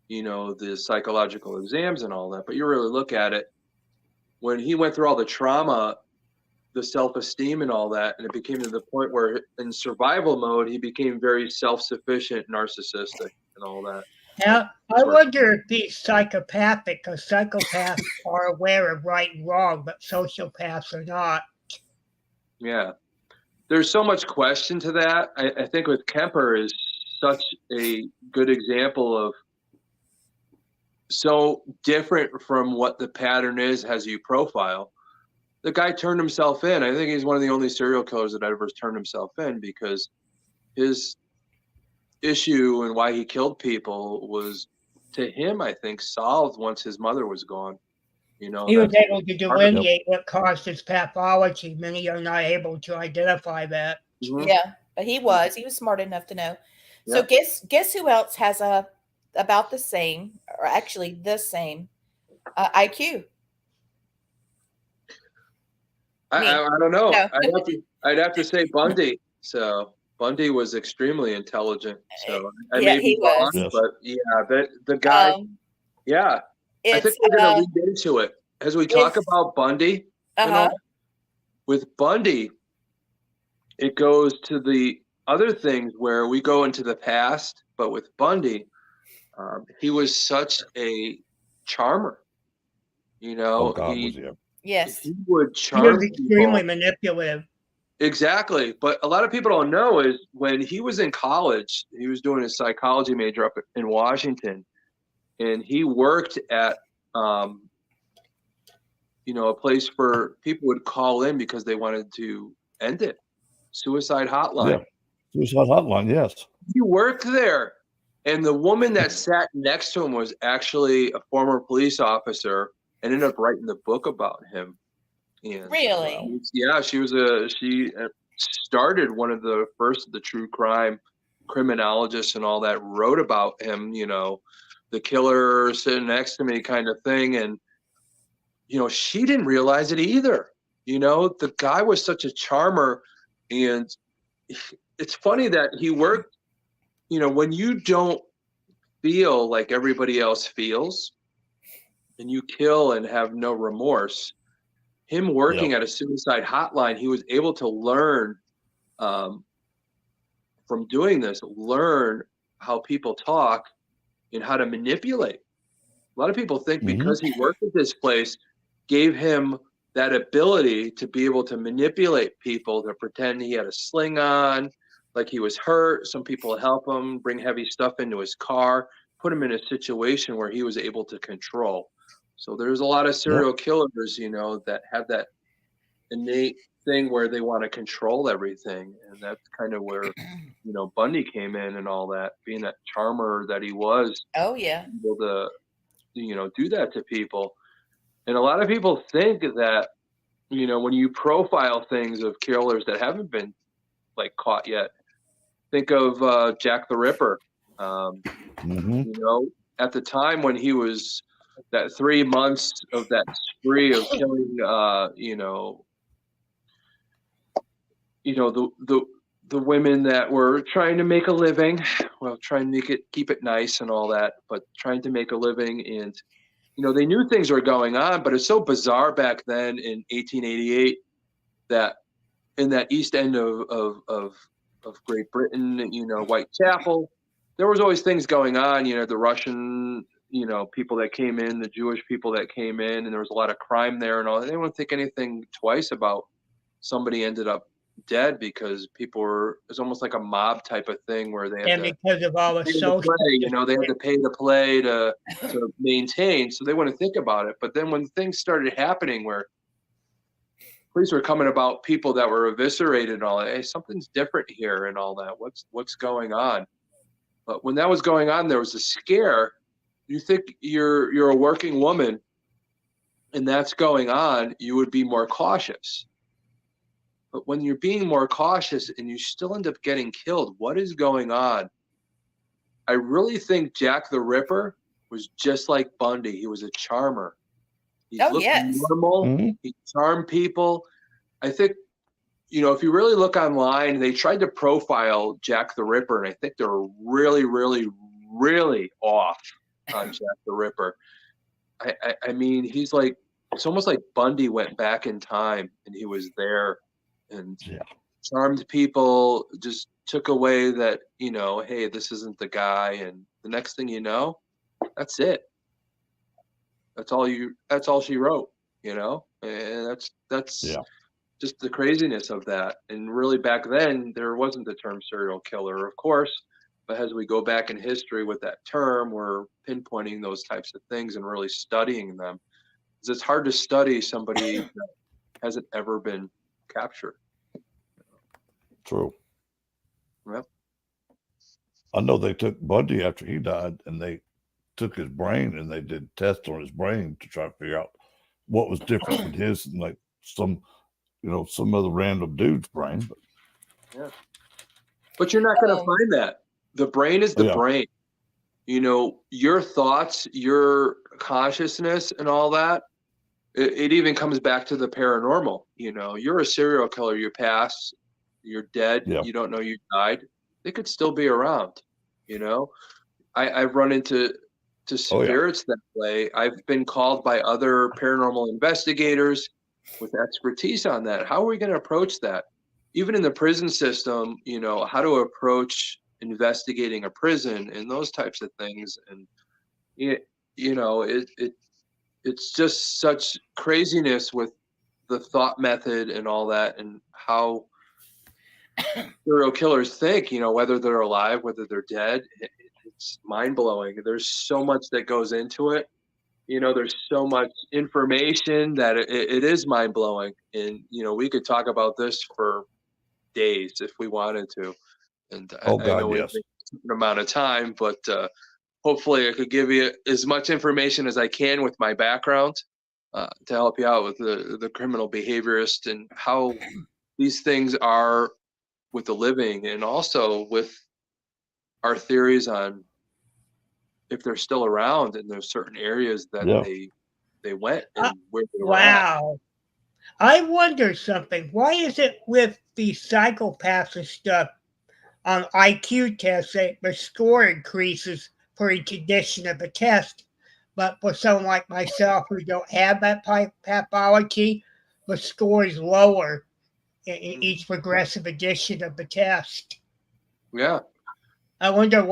the psychological exams and all that. But you really look at it, when he went through all the trauma, the self-esteem and all that, and it became to the point where in survival mode, he became very self-sufficient, narcissistic and all that. Now, I wonder if he's psychopathic, because psychopaths are aware of right and wrong, but sociopaths are not. Yeah. There's so much question to that. I think with Kemper is such a good example of so different from what the pattern is as you profile. The guy turned himself in. I think he's one of the only serial killers that ever turned himself in, because his issue and why he killed people was, to him, I think, solved once his mother was gone. He was able to delineate what caused his pathology. Many are not able to identify that. Mm-hmm. Yeah, but he was smart enough to know. So guess who else has about the same, or actually the same IQ? I don't know. No. I'd have to say Bundy. So Bundy was extremely intelligent. So I may be wrong, but the guy, I think we're going to lead into it. as we talk Is- about Bundy and Uh-huh. all, with Bundy, it goes to the other things where we go into the past, but with Bundy, he was such a charmer. You Oh know, God, was he? Yes. he would He was charm extremely people. manipulative. Exactly. But a lot of people don't know is when he was in college, he was doing a psychology major up in Washington, and he worked at a place where people would call in because they wanted to end it. Suicide hotline. Yeah. Suicide hotline, yes. He worked there. And the woman that sat next to him was actually a former police officer and ended up writing the book about him. And Really? yeah, she started one of the first of the true crime criminologists and all that, wrote about him, the killer sitting next to me kind of thing. And she didn't realize it either. The guy was such a charmer. And it's funny that he worked, when you don't feel like everybody else feels and you kill and have no remorse, him working Yep. at a suicide hotline, he was able to learn from doing this, learn how people talk and how to manipulate. A lot of people think because he worked at this place gave him that ability to be able to manipulate people, to pretend he had a sling on, like he was hurt. Some people help him, bring heavy stuff into his car, put him in a situation where he was able to control. So there's a lot of serial killers, that have that innate thing where they want to control everything. And that's kind of where, Bundy came in and all that, being that charmer that he was, Oh, yeah. able to, do that to people. And a lot of people think that, when you profile things of killers that haven't been like caught yet, think of Jack the Ripper. At the time when he was that 3 months of that spree of killing, the women that were trying to make a living, well, trying to keep it nice and all that, but trying to make a living. And they knew things were going on, but it's so bizarre back then in 1888 that in that east end of Great Britain, Whitechapel, there was always things going on. The Russian, people that came in, the Jewish people that came in, and there was a lot of crime there and all. They didn't think anything twice about somebody ended up dead because it's almost like a mob type of thing where they had Because of all the social, they had to pay to play to maintain, so they wouldn't think about it. But then when things started happening where police were coming about people that were eviscerated and all that, hey, something's different here and all that. What's going on? But when that was going on, there was a scare. You think you're a working woman and that's going on, you would be more cautious. But when you're being more cautious and you still end up getting killed, what is going on? I really think Jack the Ripper was just like Bundy. He was a charmer. He looked normal. He charmed people. I think, if you really look online, they tried to profile Jack the Ripper, and I think they're really, really, really off on Jack the Ripper. I mean, he's like, it's almost like Bundy went back in time and he was there and charmed people, just took away that, hey, this isn't the guy. And the next thing you know, that's it. That's all she wrote, and that's just the craziness of that. And really back then there wasn't the term serial killer, of course, but as we go back in history with that term, we're pinpointing those types of things and really studying them. Because it's hard to study somebody that hasn't ever been captured. True. Yep. I know they took Bundy after he died, and they took his brain and they did tests on his brain to try to figure out what was different in his and like some other random dude's brain. But you're not going to find that. The brain is the brain. Your thoughts, your consciousness and all that, it even comes back to the paranormal. You're a serial killer, you pass, you're dead, you don't know you died. They could still be around. I've run into to Oh, yeah. spirits that way. I've been called by other paranormal investigators with expertise on that. How are we going to approach that? Even in the prison system, you know, how to approach investigating a prison and those types of things. And you know, it's just such craziness with the thought method and all that, and how serial killers think, you know, whether they're alive, whether they're dead. It's mind blowing. There's so much that goes into it. You know, there's so much information that it is mind blowing. And, you know, we could talk about this for days if we wanted to. And Oh, I know God, we have yes. a certain amount of time, but hopefully I could give you as much information as I can with my background to help you out with the criminal behaviorist and how these things are with the living, and also with our theories on if they're still around and there's certain areas that Yeah. they went Uh, and where they were at. wow. I wonder something. Why is it with the psychopaths and stuff on IQ tests that the score increases for each edition of the test, but for someone like myself who don't have that pathology, the score is lower in each progressive edition of the test? Yeah. I wonder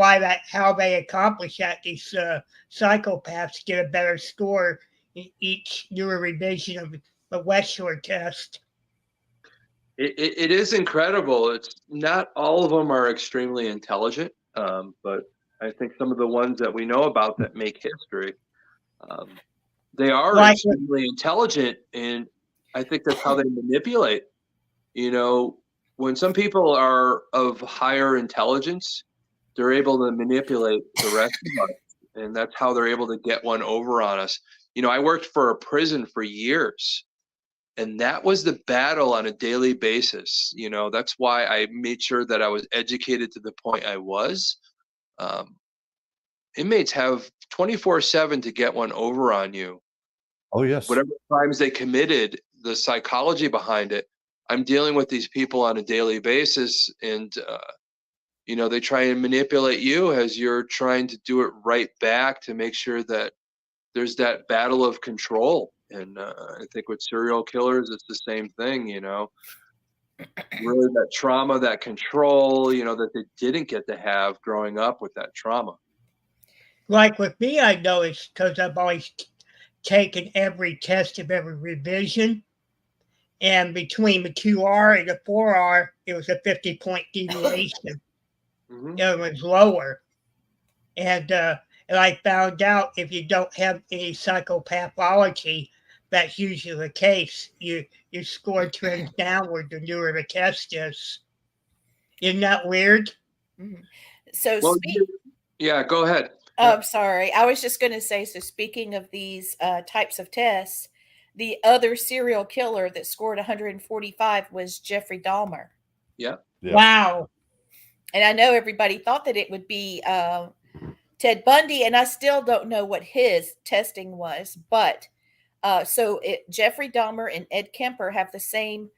how they accomplish that. These psychopaths get a better score in each newer revision of the Wechsler test. It is incredible. It's not all of them are extremely intelligent, but I think some of the ones that we know about that make history, they are Like, extremely intelligent, and I think that's how they manipulate. You know, when some people are of higher intelligence, they're able to manipulate the rest of us, and that's how they're able to get one over on us. You know, I worked for a prison for years, and that was the battle on a daily basis. You know, that's why I made sure that I was educated to the point I was. Um, Inmates have 24/7 to get one over on you. Oh, yes. Whatever crimes they committed, the psychology behind it. I'm dealing with these people on a daily basis, and you know, they try and manipulate you as you're trying to do it right back to make sure that there's that battle of control. And I think with serial killers, it's the same thing. You know, really that trauma, that control, you know, that they didn't get to have growing up with that trauma. like with me, I know it's because I've always taken every test of every revision, and between the 2R and the 4R, it was a 50-point deviation. Hmm. It was lower. And I found out if you don't have any psychopathology, that's usually the case. Your score trends downward the newer the test is. Isn't that weird? Mhm. So Well, yeah, go ahead. I'm sorry. I was just going to say, so speaking of these types of tests, the other serial killer that scored 145 was Jeffrey Dahmer. Yeah. Yeah. Wow. And I know everybody thought that it would be Ted Bundy, and I still don't know what his testing was. But Jeffrey Dahmer and Ed Kemper have the same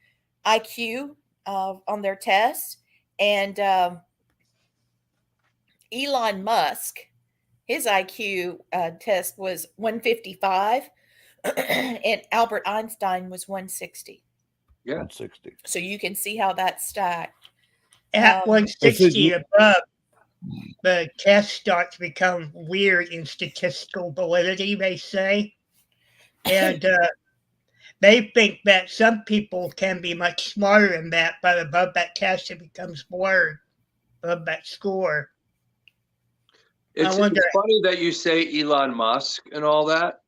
IQ on their test. And Elon Musk, his IQ test was 155, and Albert Einstein was 160. Yeah. 160. So you can see how that's stacked. At 160 Is it- above, the test starts to become weird in statistical validity, they say. And they think that some people can be much smarter than that, but above that test, it becomes blurred above that score. It's wonder- funny that you say Elon Musk and all that,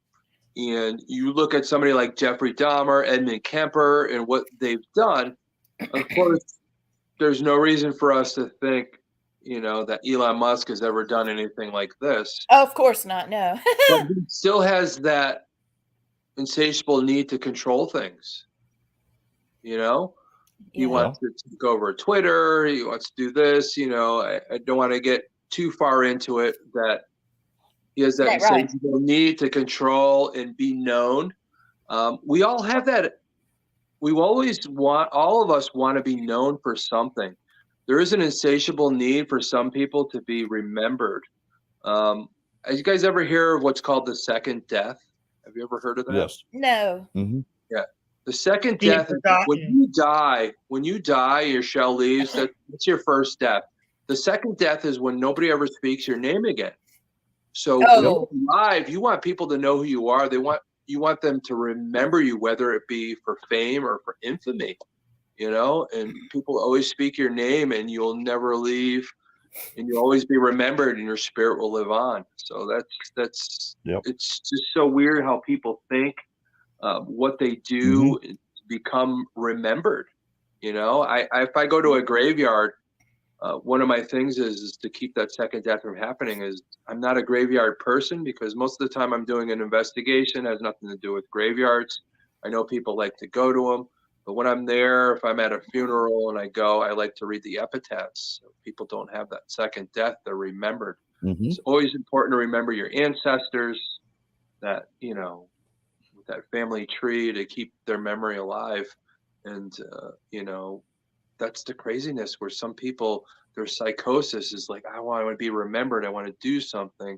and you look at somebody like Jeffrey Dahmer, Edmund Kemper, and what they've done. Of course, there's no reason for us to think, you know, that Elon Musk has ever done anything like this. Oh, of course not. No. But he still has that insatiable need to control things. You know, he Yeah. wants to take over Twitter. He wants to do this. You know, I don't want to get too far into it. That he has that Right. insatiable need to control and be known. We all have that. All of us want to be known for something. There is an insatiable need for some people to be remembered. you guys ever hear of what's called the second death? Have you ever heard of that? Yes. No. Mm-hmm. Yeah. The second Being death is when forgotten. you die, your shell leaves. That's your first death. The second death is when nobody ever speaks your name again. So when Oh, you're alive, you want people to know who you are. You want them to remember you, whether it be for fame or for infamy, you know, and people always speak your name and you'll never leave and you'll always be remembered and your spirit will live on. So that's Yep. it's just so weird how people think what they do become remembered. You know, if I go to a graveyard, one of my things is to keep that second death from happening. Is I'm not a graveyard person because most of the time I'm doing an investigation, it has nothing to do with graveyards. I know people like to go to them, but when I'm there, if I'm at a funeral and I go, I like to read the epitaphs. So people don't have that second death; they're remembered. Mm-hmm. It's always important to remember your ancestors. That you know, with that family tree to keep their memory alive, and you know, that's the craziness where some people their psychosis is like I want to be remembered, I want to do something.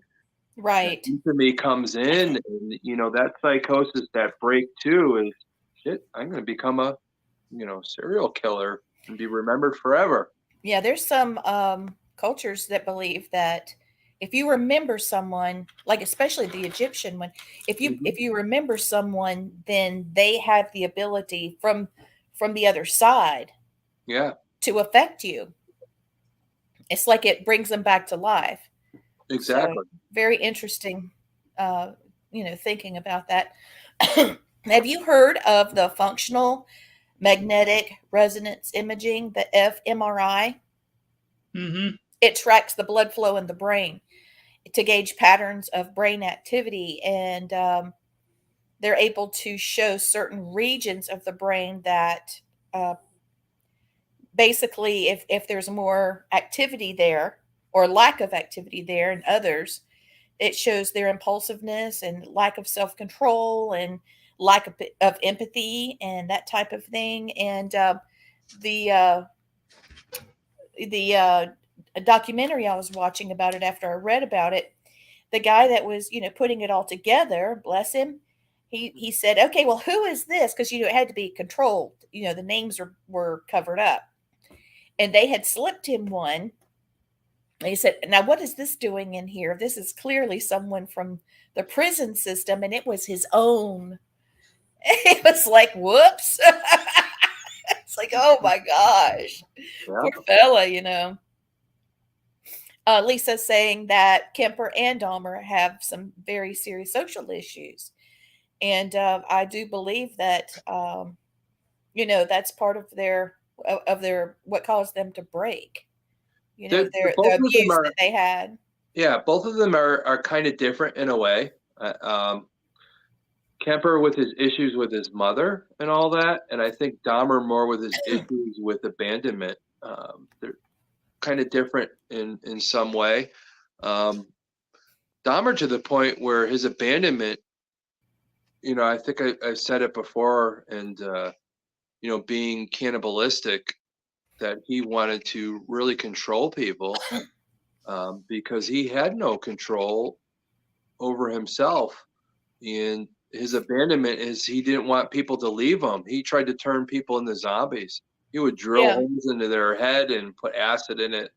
right. Infamy comes in, and you know that psychosis, that break too is shit. I'm going to become a serial killer and be remembered forever. Yeah, there's some cultures that believe that if you remember someone, like especially the Egyptian one, Mhm. if you remember someone, then they have the ability from the other side Yeah, to affect you. It's like it brings them back to life. So exactly. very interesting, uh, thinking about that. Have you heard of the functional magnetic resonance imaging, the fMRI? Mm-hmm. It tracks the blood flow in the brain to gauge patterns of brain activity, and they're able to show certain regions of the brain that uh, basically, if there's more activity there or lack of activity there in others, it shows their impulsiveness and lack of self-control and lack of empathy and that type of thing. And the uh, the documentary I was watching about it after I read about it, the guy that was putting it all together, bless him, he said, okay, well, who is this? Because it had to be controlled. The names were covered up, and they had slipped him one. And he said, now what is this doing in here? This is clearly someone from the prison system, and it was his own. It was like, whoops. It's like, oh my gosh, Yeah. poor fella. Lisa's saying that Kemper and Dahmer have some very serious social issues, and I do believe that that's part of their what caused them to break. The Both of them abuse are that they had. both of them are kind of different in a way. Kemper with his issues with his mother and all that, and I think Dahmer more with his issues with abandonment. They're kind of different in some way. Um, Dahmer to the point where his abandonment, I think I said it before, and being cannibalistic, that he wanted to really control people because he had no control over himself. And his abandonment is he didn't want people to leave him. He tried to turn people into zombies. He would drill Yeah, holes into their head and put acid in it,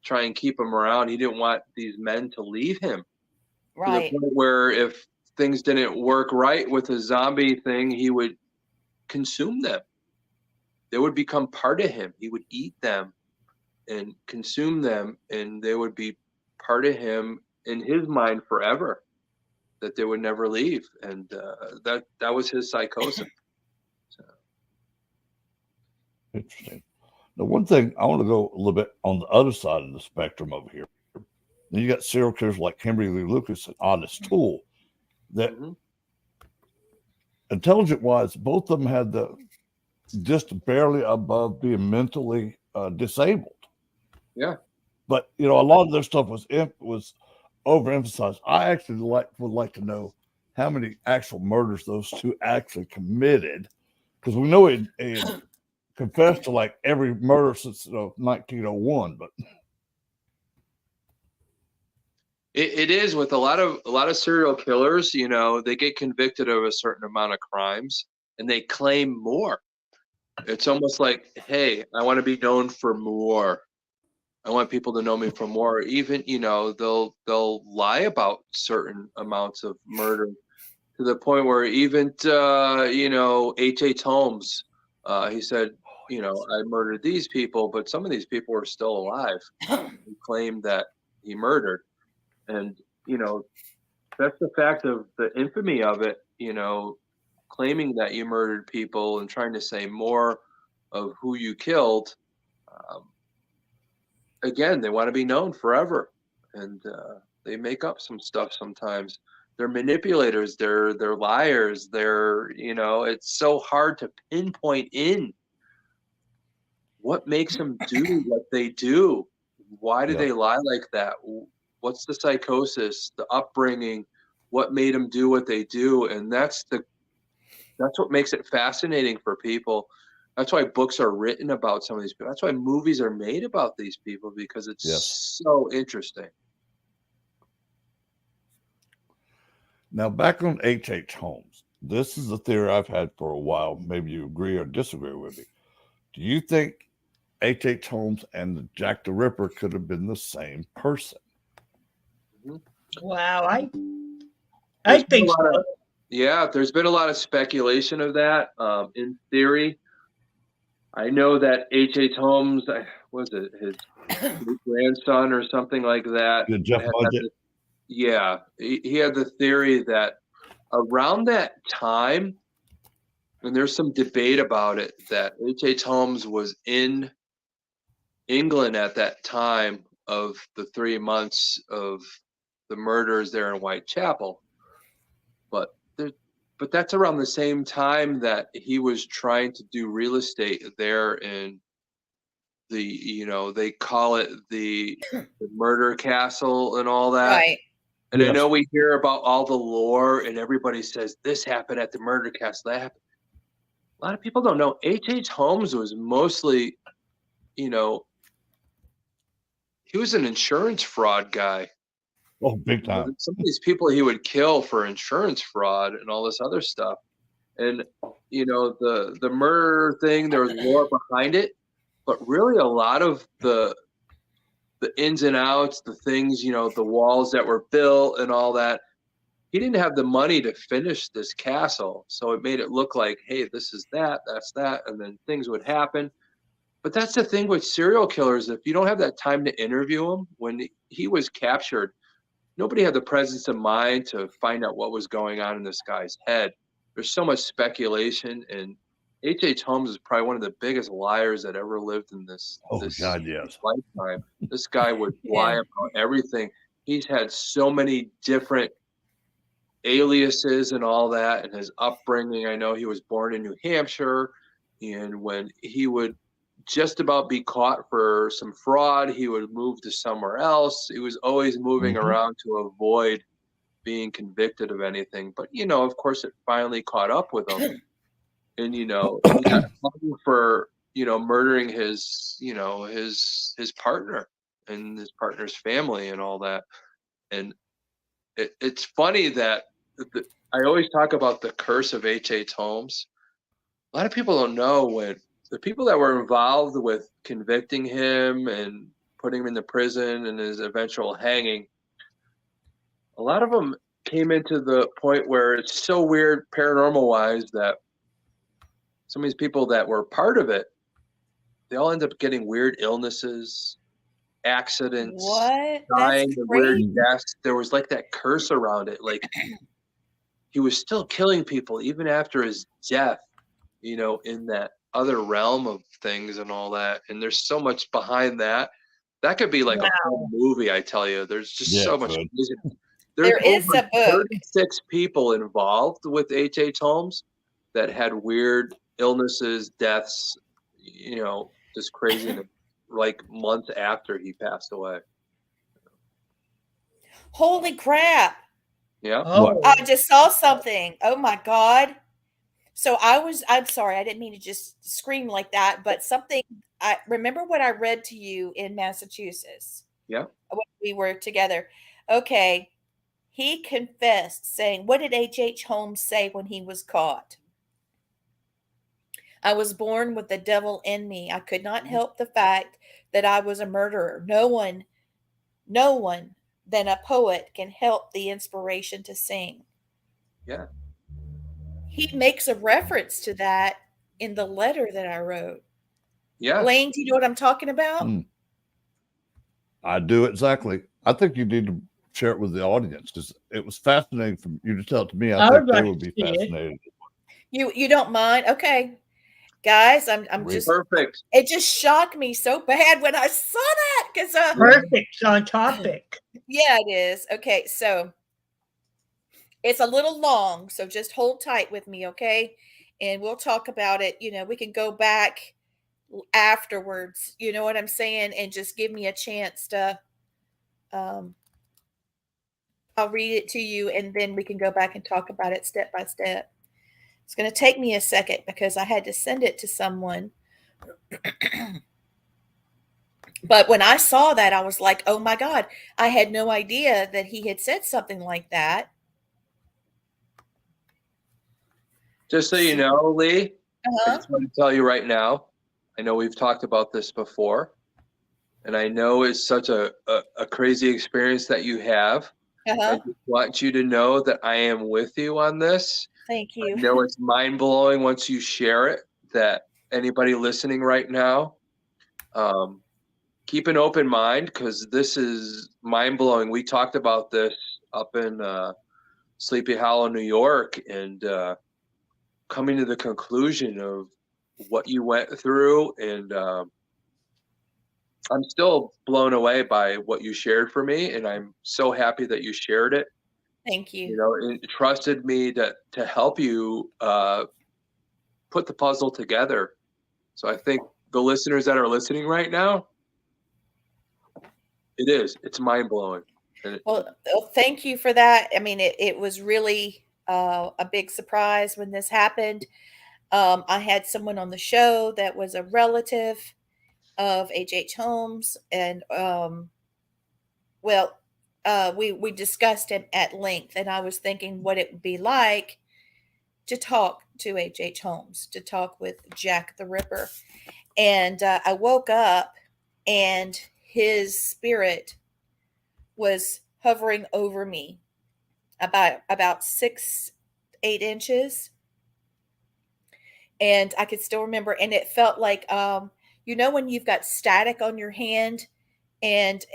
try and keep them around. He didn't want these men to leave him to the right. point where if things didn't work right with the zombie thing, he would consume them. They would become part of him. He would eat them and consume them, and they would be part of him in his mind forever. That they would never leave, and that was his psychosis. So. Interesting. Now, one thing I want to go a little bit on the other side of the spectrum over here. Then you got serial killers like Kimberly Lee Lucas and Honest Tool that, intelligent wise, both of them had the just barely above being mentally disabled. Yeah. But a lot of their stuff was overemphasized. I actually would like to know how many actual murders those two actually committed, because we know he confessed to like every murder since 1901. But It is with a lot of serial killers. You know, they get convicted of a certain amount of crimes, and they claim more. It's almost like, hey, I want to be known for more. I want people to know me for more. Even, you know, they'll lie about certain amounts of murder to the point where even you know, H.H. Holmes, he said, you know, I murdered these people, but some of these people are still alive. He claimed that he murdered, and you know, that's the fact of the infamy of it. You know, claiming that you murdered people and trying to say more of who you killed. Um, Again, they want to be known forever, and they make up some stuff sometimes. They're manipulators. They're liars. They're, you know, it's so hard to pinpoint in what makes them do what they do. Why do Yeah. they lie like that? What's the psychosis, the upbringing, what made them do what they do? And that's what makes it fascinating for people. That's why books are written about some of these people. That's why movies are made about these people, because it's Yes. so interesting. Now, back on H.H. Holmes, this is a theory I've had for a while. Maybe you agree or disagree with me. Do you think H.H. Holmes and Jack the Ripper could have been the same person? Wow, I There's been a think lot so. of, yeah, there's been a lot of speculation of that. In theory, I know that H.H. Holmes, was it his grandson or something like that? Did Jeff had Mudgett? the- yeah, he had the theory that around that time, and there's some debate about it, that H.H. Holmes was in England at that time of the 3 months of the murders there in Whitechapel. But but that's around the same time that he was trying to do real estate there in the, you know, they call it the murder castle and all that. Right. And I Yes. know we hear about all the lore and everybody says this happened at the murder castle, that happened. A lot of people don't know H.H. Holmes was mostly, you know, he was an insurance fraud guy. Oh, big You know, time. some of these people he would kill for insurance fraud and all this other stuff. And you know, the murder thing, there was lore behind it, but really a lot of the ins and outs, the things, you know, the walls that were built and all that, he didn't have the money to finish this castle, so it made it look like, hey, this is that, that's that, and then things would happen. But that's the thing with serial killers, if you don't have that time to interview him. When he was captured, nobody had the presence of mind to find out what was going on in this guy's head. There's so much speculation, and H.H. Holmes is probably one of the biggest liars that ever lived in this Oh, God, yes. lifetime. This guy would lie Yeah. about everything. He's had so many different aliases and all that, and his upbringing. I know he was born in New Hampshire, and when he would just about be caught for some fraud, he would move to somewhere else. He was always moving Mhm. around to avoid being convicted of anything. But you know, of course, it finally caught up with him, and you know, he got hung for, you know, murdering his, you know, his partner and his partner's family and all that. And it's funny that I always talk about the curse of H.H. Holmes. A lot of people don't know, when the people that were involved with convicting him and putting him into prison and his eventual hanging, a lot of them came into the point where it's so weird paranormal wise that some of these people that were part of it, they all end up getting weird illnesses, accidents, What? That's dying of weird crazy. deaths. There was like that curse around it. Like he was still killing people even after his death, you know, in that other realm of things and all that. And there's so much behind that. That could be like a whole movie, I tell you. There's just Yeah, so it much could. amazing. There's There is over a book. 36 people involved with H.H. Holmes that had weird illnesses, deaths, you know, just craziness, like months after he passed away. Holy crap. Yeah. Oh, I just saw something. Oh my God. So I'm sorry, I didn't mean to just scream like that, but something, I remember what I read to you in Massachusetts Yeah. when we were together. Okay. He confessed, saying, what did H.H. Holmes say when he was caught? I was born with the devil in me. I could not help the fact that I was a murderer. No one than a poet can help the inspiration to sing. Yeah. He makes a reference to that in the letter that I wrote. Yeah. Blaine, do you know what I'm talking about? I do exactly. I think you need to share it with the audience because it was fascinating for you to tell it to me. I think they would be fascinated. You don't mind? Okay. Guys, I'm just Perfect. it just shocked me so bad when I saw that because Perfect on topic. yeah, it is. Okay, so it's a little long, so just hold tight with me, okay? And we'll talk about it. We can go back afterwards, you know what I'm saying? And just give me a chance to I'll read it to you and then we can go back and talk about it step by step. It's going to take me a second because I had to send it to someone. But when I saw that, I was like, oh my God, I had no idea that he had said something like that. Just so you know, Lee, I Uh-huh. just want to tell you right now, I know we've talked about this before, and I know it's such a crazy experience that you have. Uh-huh. I just want you to know that I am with you on this. Thank you. I know it's mind-blowing once you share it, that anybody listening right now, keep an open mind because this is mind-blowing. We talked about this up in Sleepy Hollow, New York, and coming to the conclusion of what you went through, and I'm still blown away by what you shared for me, and I'm so happy that you shared it. Thank you. And trusted me to help you put the puzzle together. So I think the listeners that are listening right now, it's mind blowing. Well, thank you for that. I mean, it was really a big surprise when this happened. I had someone on the show that was a relative of H.H. Holmes, and we discussed it at length, and I was thinking what it would be like to talk to H.H. Holmes, to talk with Jack the Ripper, and I woke up, and his spirit was hovering over me about 6-8 inches, and I could still remember, and it felt like when you've got static on your hand and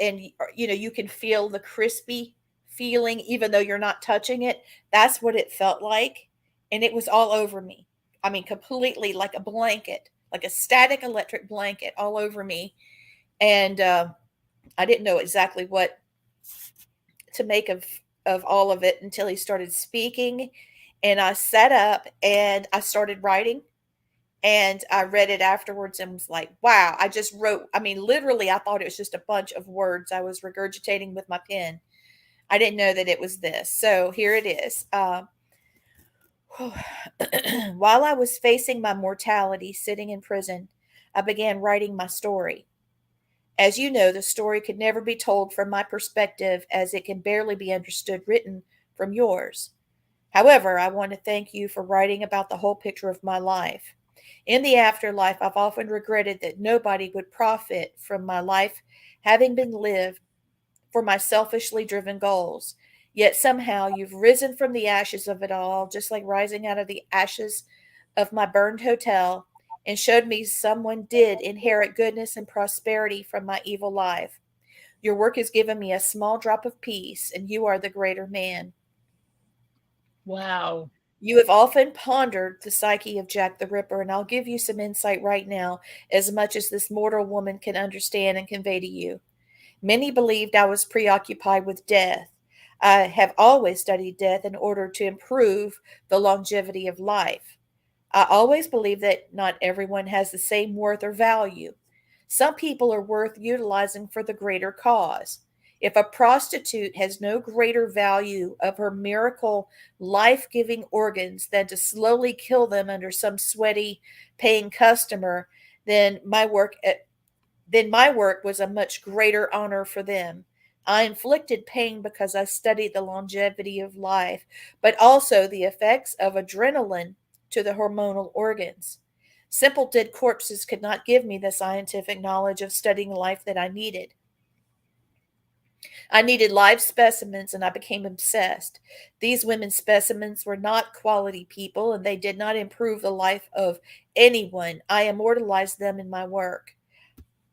you can feel the crispy feeling even though you're not touching it. That's what it felt like, and it was all over me. I mean, completely like a blanket, like a static electric blanket all over me. And I didn't know exactly what to make of all of it until he started speaking, and I sat up and I started writing, and I read it afterwards and was like, wow, I just wrote. I mean, literally, I thought it was just a bunch of words I was regurgitating with my pen. I didn't know that it was this. So here it is. While I was facing my mortality sitting in prison, I began writing my story. As you know, the story could never be told from my perspective as it can barely be understood written from yours. However, I want to thank you for writing about the whole picture of my life. In the afterlife, I've often regretted that nobody would profit from my life having been lived for my selfishly driven goals. Yet somehow you've risen from the ashes of it all, just like rising out of the ashes of my burned hotel, and showed me someone did inherit goodness and prosperity from my evil life. Your work has given me a small drop of peace, and you are the greater man. Wow. You have often pondered the psyche of Jack the Ripper, and I'll give you some insight right now, as much as this mortal woman can understand and convey to you. Many believed I was preoccupied with death. I have always studied death in order to improve the longevity of life. I always believe that not everyone has the same worth or value. Some people are worth utilizing for the greater cause. If a prostitute has no greater value of her miracle life giving organs than to slowly kill them under some sweaty paying customer, then my work was a much greater honor for them. I inflicted pain because I studied the longevity of life, but also the effects of adrenaline to the hormonal organs. Simple dead corpses could not give me the scientific knowledge of studying life that I needed. I needed live specimens and I became obsessed. These women's specimens were not quality people and they did not improve the life of anyone. I immortalized them in my work.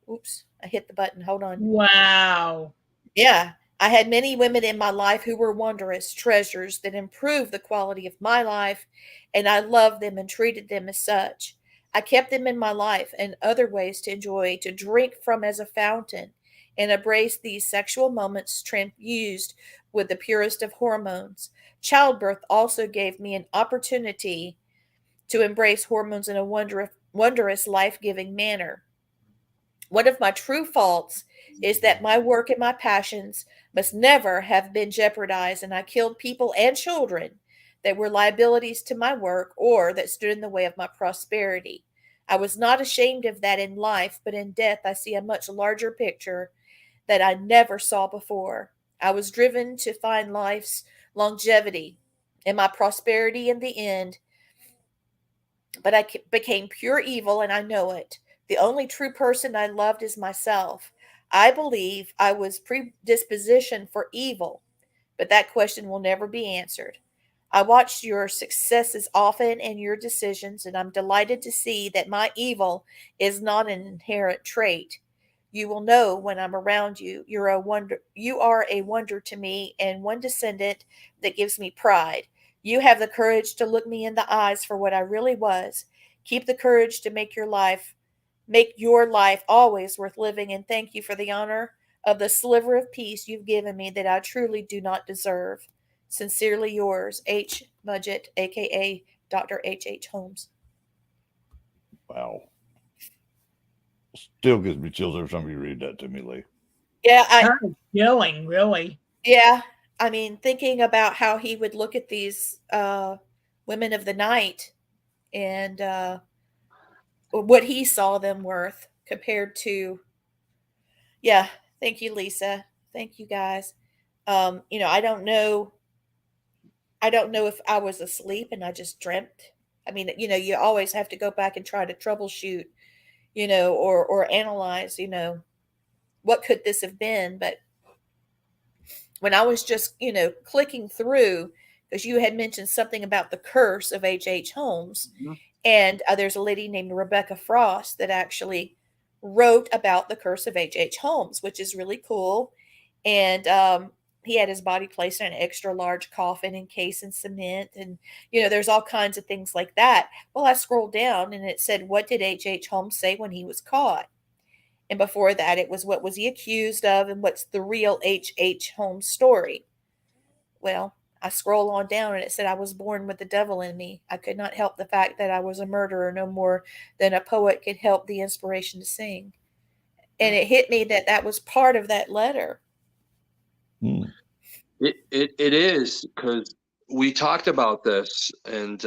Oops, I hit the button. Hold on. Wow. Yeah, I had many women in my life who were wondrous treasures that improved the quality of my life, and I loved them and treated them as such. I kept them in my life and other ways to enjoy, to drink from as a fountain, and embrace these sexual moments transfused with the purest of hormones. Childbirth also gave me an opportunity to embrace hormones in a wondrous life giving manner. One of my true faults is that my work and my passions must never have been jeopardized, and I killed people and children that were liabilities to my work or that stood in the way of my prosperity. I was not ashamed of that in life, but in death I see a much larger picture that I never saw before. I was driven to find life's longevity and my prosperity in the end, but I became pure evil and I know it. The only true person I loved is myself. I believe I was predispositioned for evil, but that question will never be answered. I watched your successes often and your decisions, and I'm delighted to see that my evil is not an inherent trait. You will know when I'm around you. You are a wonder to me and one descendant that gives me pride. You have the courage to look me in the eyes for what I really was. Keep the courage to make your life always worth living, and thank you for the honor of the sliver of peace you've given me that I truly do not deserve. Sincerely yours, H. Mudgett, aka Dr. H. H. Holmes. Wow. Still gives me chills every time you read that to me, Lee. Yeah, Kind of chilling, really. yeah. I mean, thinking about how he would look at these women of the night and what he saw them worth compared to, yeah. Thank you, Lisa. Thank you, guys. I don't know. I don't know if I was asleep and I just dreamt. I mean, you always have to go back and try to troubleshoot, or analyze, what could this have been? But when I was just, clicking through, because you had mentioned something about the curse of H. H. Holmes, Mhm. and there's a lady named Rebecca Frost that actually wrote about the curse of H. H. Holmes, which is really cool. And he had his body placed in an extra large coffin encased in cement. And, there's all kinds of things like that. Well, I scrolled down and it said, what did H. H. Holmes say when he was caught? And before that, it was what was he accused of and what's the real H. H. Holmes story. Well, I scroll on down and it said I was born with the devil in me. I could not help the fact that I was a murderer no more than a poet could help the inspiration to sing. And it hit me that that was part of that letter. Hmm. It is, because we talked about this, and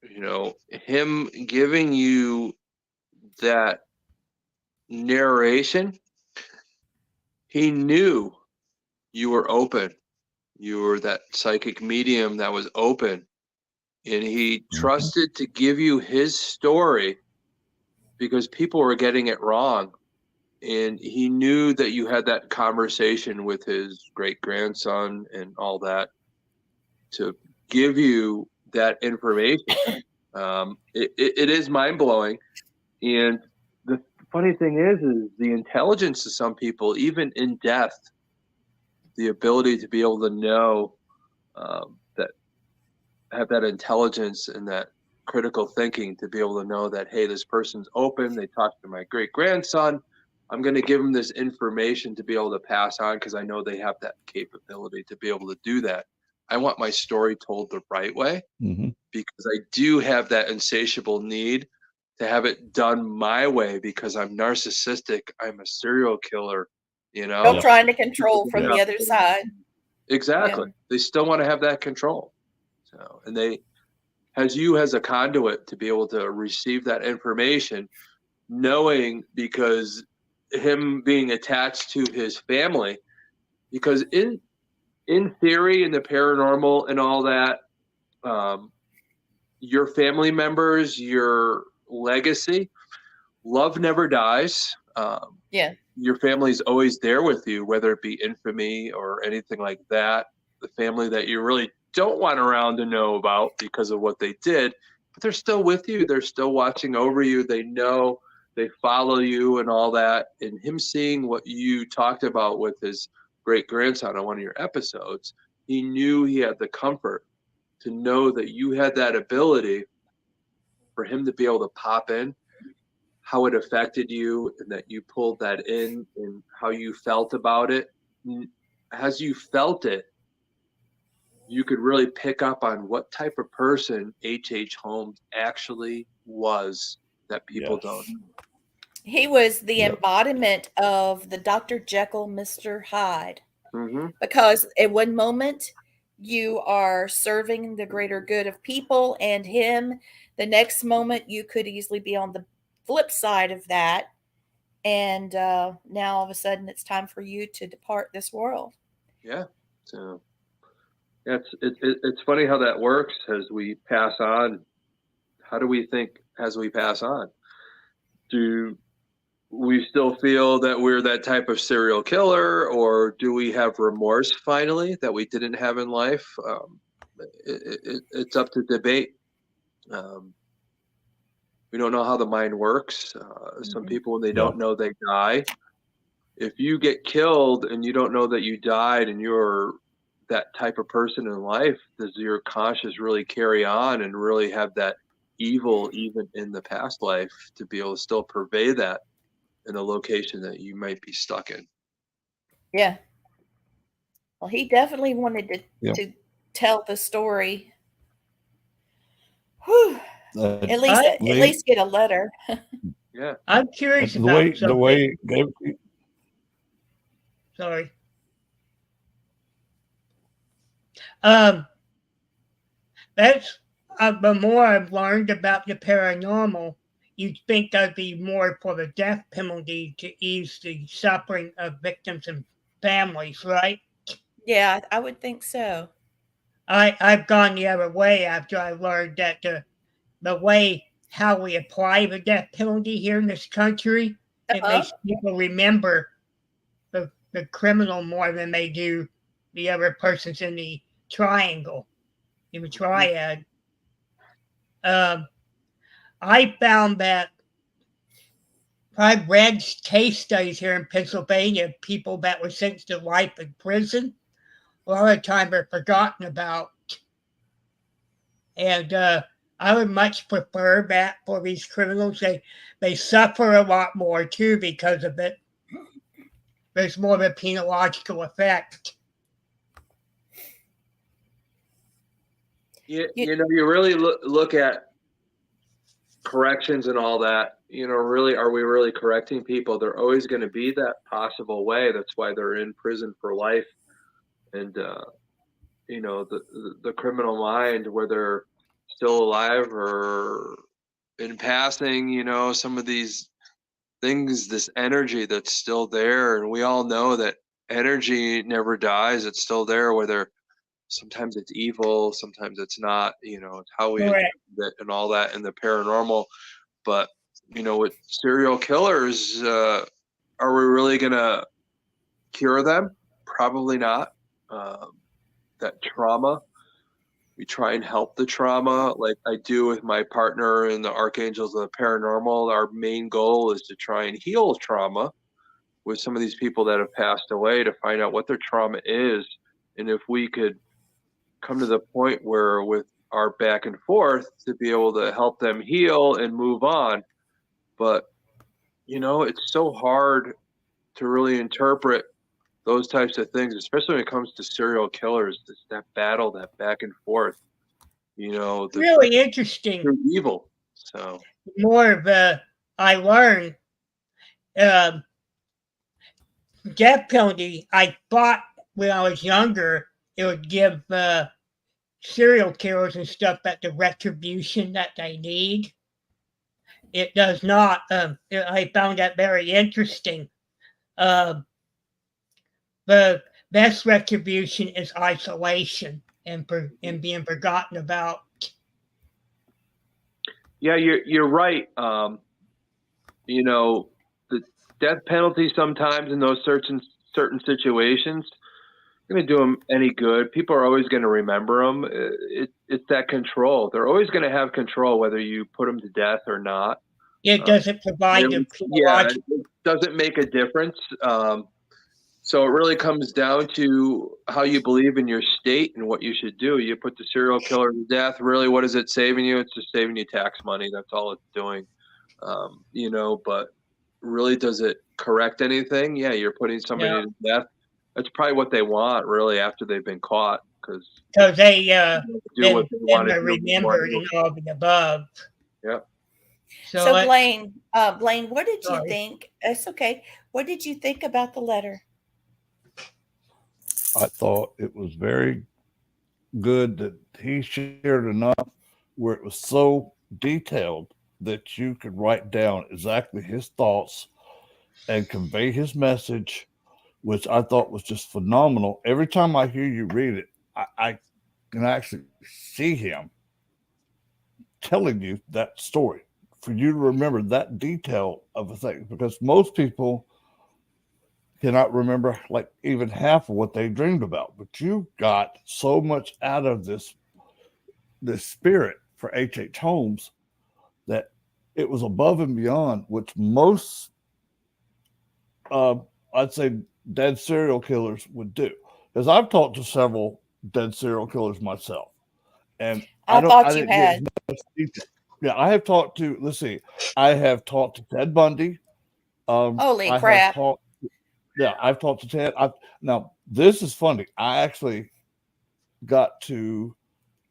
him giving you that narration, he knew you were open. You were that psychic medium that was open, and he trusted to give you his story because people were getting it wrong. And he knew that you had that conversation with his great grandson and all that to give you that information. It is mind blowing. And the funny thing is the intelligence of some people, even in death, the ability to be able to know that, have that intelligence and that critical thinking to be able to know that, hey, this person's open. They talked to my great grandson. I'm going to give them this information to be able to pass on because I know they have that capability to be able to do that. I want my story told the right way because I do have that insatiable need to have it done my way because I'm narcissistic. I'm a serial killer, Still trying to control from the other side. Exactly. Yeah. They still want to have that control. So, and they has you as a conduit to be able to receive that information, knowing because him being attached to his family, because in theory, in the paranormal and all that, your family members, your legacy, love never dies. Yeah. Your family's always there with you, whether it be infamy or anything like that. The family that you really don't want around to know about because of what they did, but they're still with you. They're still watching over you. They know, they follow you and all that. And him seeing what you talked about with his great grandson on one of your episodes, he knew he had the comfort to know that you had that ability for him to be able to pop in, how it affected you, and that you pulled that in and how you felt about it. As you felt it, you could really pick up on what type of person H.H. Holmes actually was that people don't know. He was the embodiment of the Dr. Jekyll, Mr. Hyde. Mm-hmm. Because at one moment you are serving the greater good of people and him, the next moment you could easily be on the flip side of that, and now all of a sudden it's time for you to depart this world. Yeah. So it's funny how that works as we pass on. How do we think as we pass on? Do we still feel that we're that type of serial killer, or do we have remorse finally that we didn't have in life? It's up to debate. We don't know how the mind works. Some people, when they don't know they die, if you get killed and you don't know that you died and you're that type of person in life, does your conscience really carry on and really have that evil even in the past life to be able to still purvey that in a location that you might be stuck in? Yeah. Well, he definitely wanted to tell the story. Whew. At least get a letter. Yeah. I'm curious about something. The way Sorry. That's the more I've learned about the paranormal, you'd think that'd be more for the death penalty to ease the suffering of victims and families, right? Yeah, I would think so. I've gone the other way after I learned that the way how we apply the death penalty here in this country, it makes people remember the criminal more than they do the other persons in the triangle, in the triad. I found that I've read case studies here in Pennsylvania of people that were sentenced to life in prison. A lot of the time they're forgotten about. And I would much prefer that for these criminals. They suffer a lot more too because of it. There's more of a penological effect. You know, you really look at corrections and all that, you know, really, are we really correcting people? They're always going to be that possible way. That's why they're in prison for life. And, you know, the criminal mind, whether still alive or in passing, you know, some of these things, this energy that's still there. And we all know that energy never dies. It's still there, whether sometimes it's evil, sometimes it's not, you know, it's how we interpret it and all that in the paranormal. But, you know, with serial killers, are we really going to cure them? Probably not. That trauma, we try and help the trauma like I do with my partner in the Archangels of the Paranormal. Our main goal is to try and heal trauma with some of these people that have passed away, to find out what their trauma is. And if we could come to the point where with our back and forth to be able to help them heal and move on. But, you know, it's so hard to really interpret those types of things, especially when it comes to serial killers. It's that battle, that back and forth, you know, really interesting. They're evil. So more of I learned death penalty. I thought when I was younger it would give serial killers and stuff that the retribution that they need. It does not. I found that very interesting. uh, the best retribution is isolation and being forgotten about. Yeah, you're right. You know, the death penalty sometimes in those certain situations going to do them any good. People are always going to remember them. It's that control. They're always going to have control whether you put them to death or not. It doesn't provide the Yeah, psychological. it doesn't make a difference. So it really comes down to how you believe in your state and what you should do. You put the serial killer to death. Really, what is it saving you? It's just saving you tax money. That's all it's doing. You know, but really, does it correct anything? Yeah, you're putting somebody No, to death. That's probably what they want, really, after they've been caught, because because they do what they want to are do before. remembered and all the above. Yep. So let's- Blaine, what did you Sorry. think? It's okay. What did you think about the letter? I thought it was very good that he shared enough where it was so detailed that you could write down exactly his thoughts and convey his message, which I thought was just phenomenal. Every time I hear you read it, I can actually see him telling you that story for you to remember that detail of a thing, because most people cannot remember like even half of what they dreamed about. But you got so much out of this spirit for H.H. Holmes that it was above and beyond which most I'd say dead serial killers would do. Because I've talked to several dead serial killers myself, and I thought you didn't get as had. much detail. Yeah, I have talked to. Let's see, I have talked to Ted Bundy. Holy I crap. have talked. Yeah, I've talked to Ted. Now this is funny. I actually got to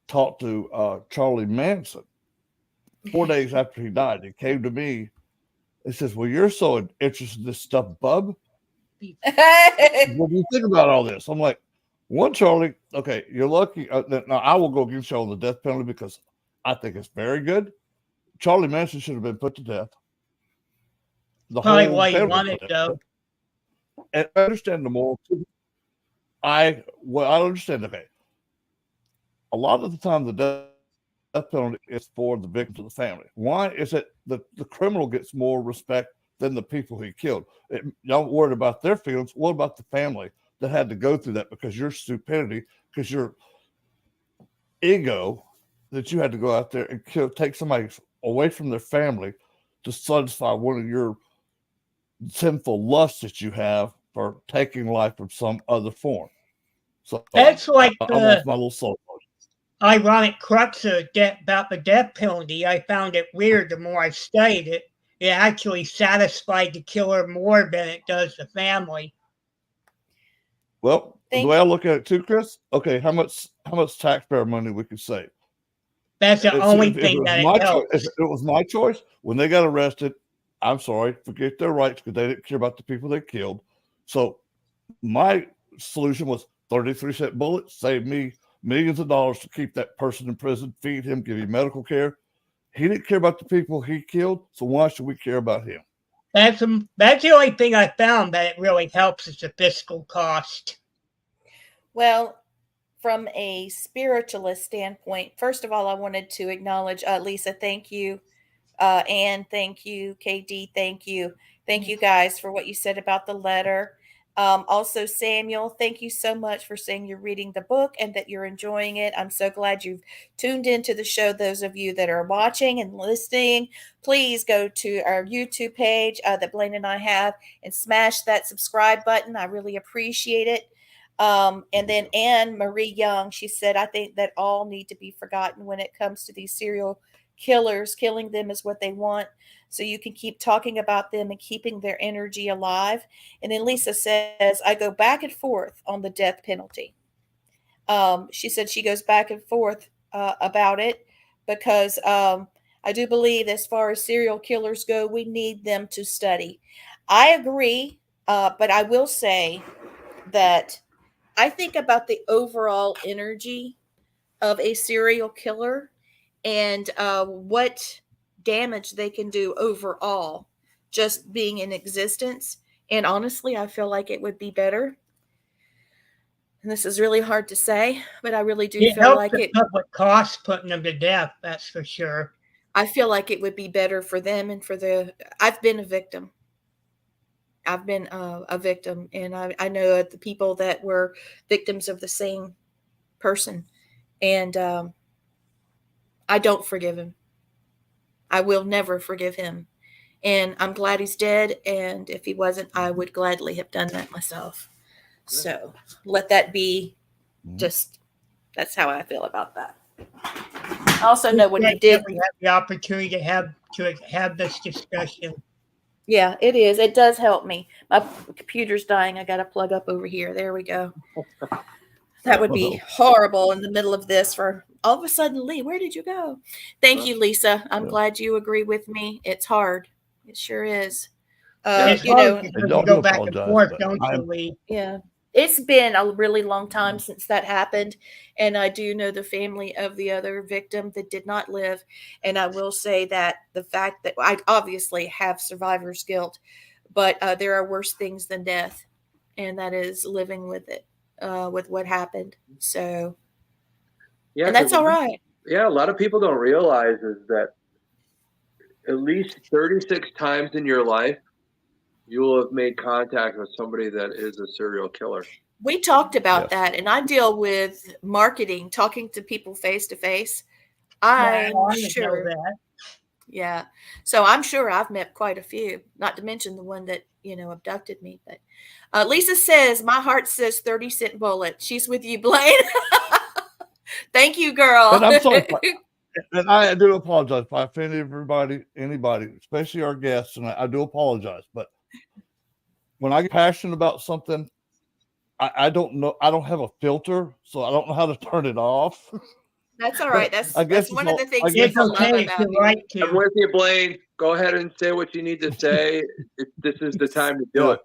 talk to Charlie Manson 4 days after he died. He came to me. He says, "Well, you're so interested in this stuff, bub. What do you think about all this?" I'm like, "One, Charlie. Okay, you're lucky. Now I will go against you on the death penalty because I think it's very good. Charlie Manson should have been put to death. The Probably whole what he family wanted, put to death. though. And I understand the moral. I understand. Okay, a lot of the time the death penalty is for the victims of the family. Why is it that the criminal gets more respect than the people he killed? Don't worry about their feelings. What about the family that had to go through that because your stupidity, because your ego, that you had to go out there and take somebody away from their family to satisfy one of your sinful lusts that you have for taking life from some other form. So That's like I'm off my little soul. Ironic crux of about the death penalty. I found it weird the more I studied it. It actually satisfied the killer more than it does the family. Well, the way I look at it too, Chris. Okay, how much taxpayer money we could save? That's the only thing that it helps. If it was my choice, when they got arrested, I'm sorry, forget their rights because they didn't care about the people they killed. So my solution was 33-cent bullet, save me millions of dollars to keep that person in prison, feed him, give him medical care. He didn't care about the people he killed, so why should we care about him? That's the only thing I found that it really helps is the fiscal cost. Well, from a spiritualist standpoint, first of all, I wanted to acknowledge Lisa, thank you. Anne, thank you. KD, thank you. Thank you guys for what you said about the letter. Also, Samuel, thank you so much for saying you're reading the book and that you're enjoying it. I'm so glad you've tuned into the show. Those of you that are watching and listening, please go to our YouTube page that Blaine and I have and smash that subscribe button. I really appreciate it. And then Anne Marie Young, she said, I think that all need to be forgotten when it comes to these serial killers. Killing them is what they want. So you can keep talking about them and keeping their energy alive. And then Lisa says, I go back and forth on the death penalty. She said she goes back and forth about it because I do believe as far as serial killers go, we need them to study. I agree, but I will say that I think about the overall energy of a serial killer and what damage they can do overall just being in existence. And honestly, I feel like it would be better. And this is really hard to say, but I really do It feel helps like the it. public cost putting them to death, that's for sure. I feel like it would be better for them and for the. I've been a victim. I've been a victim, and I know the people that were victims of the same person, and I don't forgive him. I will never forgive him, and I'm glad he's dead. And if he wasn't, I would gladly have done that myself. So let that be. Just that's how I feel about that. I also know when he did. We have the opportunity to have this discussion. Yeah, it is. It does help me. My computer's dying. I got to plug up over here. There we go. That would be horrible in the middle of this for all of a sudden, Lee, where did you go? Thank you, Lisa. I'm glad you agree with me. It's hard. It sure is. It's You hard know, because And you y'all go do back and apologize, forth, but don't you, I'm Lee? yeah. It's been a really long time since that happened. And I do know the family of the other victim that did not live. And I will say that the fact that I obviously have survivor's guilt, but there are worse things than death. And that is living with it, with what happened. So, Yeah, and that's 'cause all right. yeah, a lot of people don't realize is that at least 36 times in your life, you will have made contact with somebody that is a serial killer. We talked about Yes. that. And I deal with marketing, talking to people face to face. Wow, I'm I didn't know sure. that. Yeah. So I'm sure I've met quite a few, not to mention the one that, abducted me. But Lisa says, my heart says 30-cent bullet. She's with you, Blaine. Thank you, girl. And I'm sorry, and I do apologize if I offended anybody, especially our guests, and I do apologize. But when I get passionate about something, I don't know. I don't have a filter, so I don't know how to turn it off. That's all right. I guess That's one of the things It's people love okay if about you you. like I'm to. with you, Blaine. Go ahead and say what you need to say. This is the time to do Yeah. it.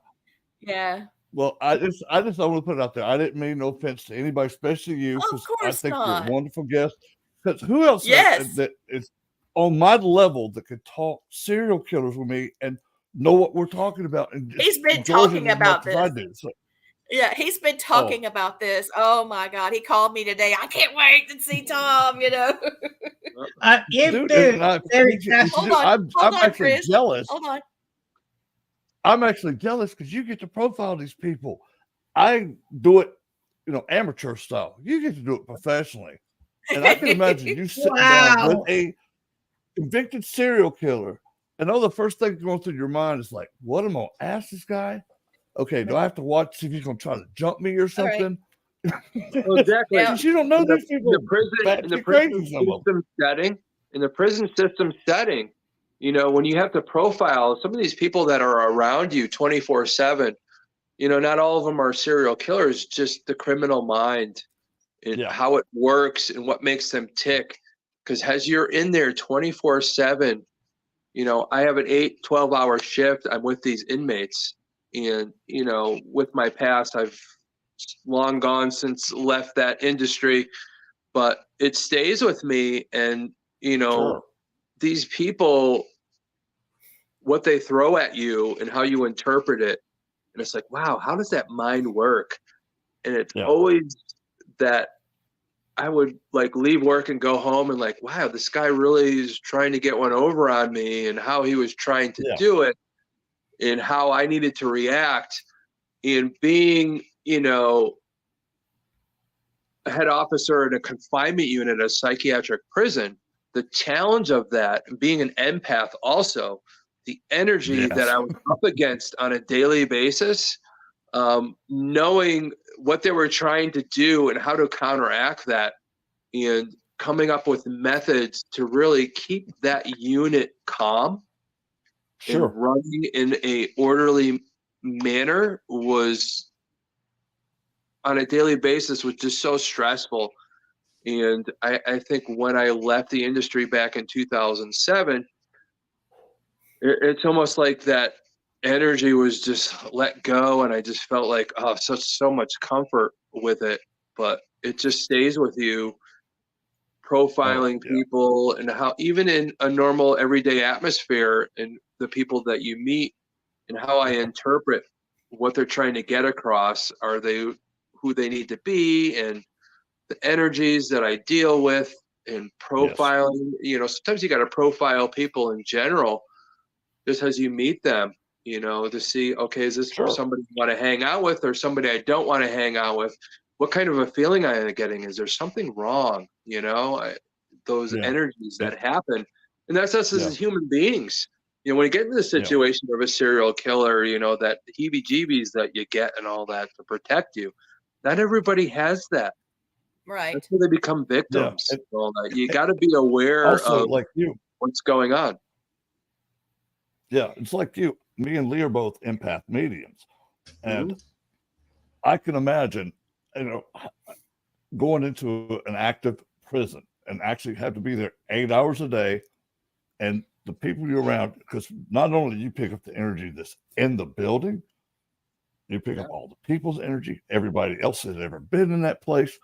Yeah. Well, I just want to put it out there. I didn't mean no offense to anybody, especially you, Of because I course think you're a not. wonderful guest. Because who else Yes. that is on my level that could talk serial killers with me and know what we're talking about and just He's been enjoys talking it as much about as I this. do. So, Yeah, he's been talking about this. Oh my God. He called me today. I can't wait to see Tom, dude, If and I very appreciate what you Hold do. on. I'm Hold on, actually Chris. jealous. Hold on. I'm actually jealous because you get to profile these people. I do it, amateur style. You get to do it professionally. And I can imagine you sitting down with Wow. a convicted serial killer. And all the first thing going through your mind is like, what am I going to ask this guy? Okay, do I have to watch, see if he's going to try to jump me or All right. something? Well, exactly. Yeah. Because you don't know In the, these people. in the prison system setting, when you have to profile some of these people that are around you 24/7, not all of them are serial killers, just the criminal mind and how it works and what makes them tick. Because as you're in there 24/7, I have an 12-hour shift. I'm with these inmates. And, with my past, I've long gone since left that industry, but it stays with me. And, these people, what they throw at you and how you interpret it. And it's like, wow, how does that mind work? And it's always that I would like leave work and go home and like, wow, this guy really is trying to get one over on me, and how he was trying to do it and how I needed to react. And being, a head officer in a confinement unit at a psychiatric prison, the challenge of that, and being an empath also, the energy that I was up against on a daily basis, knowing what they were trying to do and how to counteract that, and coming up with methods to really keep that unit calm and running in a orderly manner was on a daily basis was just so stressful. And I think when I left the industry back in 2007, it's almost like that energy was just let go, and I just felt like so much comfort with it. But it just stays with you, profiling people, and how even in a normal everyday atmosphere and the people that you meet and how I interpret what they're trying to get across. Are they who they need to be, and the energies that I deal with, and profiling. Sometimes you got to profile people in general just as you meet them, to see, okay, is this Sure. somebody you want to hang out with or somebody I don't want to hang out with? What kind of a feeling am I getting? Is there something wrong? Those Yeah. energies Yeah. that happen. And that's us Yeah. as human beings. When you get into the situation of a serial killer, that heebie-jeebies that you get and all that to protect you, not everybody has that. Right. That's where they become victims. And all that. You got to be aware Also, of like you. what's going on. Yeah, it's like you. Me and Lee are both empath mediums. And Mhm. I can imagine, going into an active prison and actually have to be there 8 hours a day, and the people you're around, because not only do you pick up the energy that's in the building, you pick up all the people's energy, everybody else that has ever been in that place,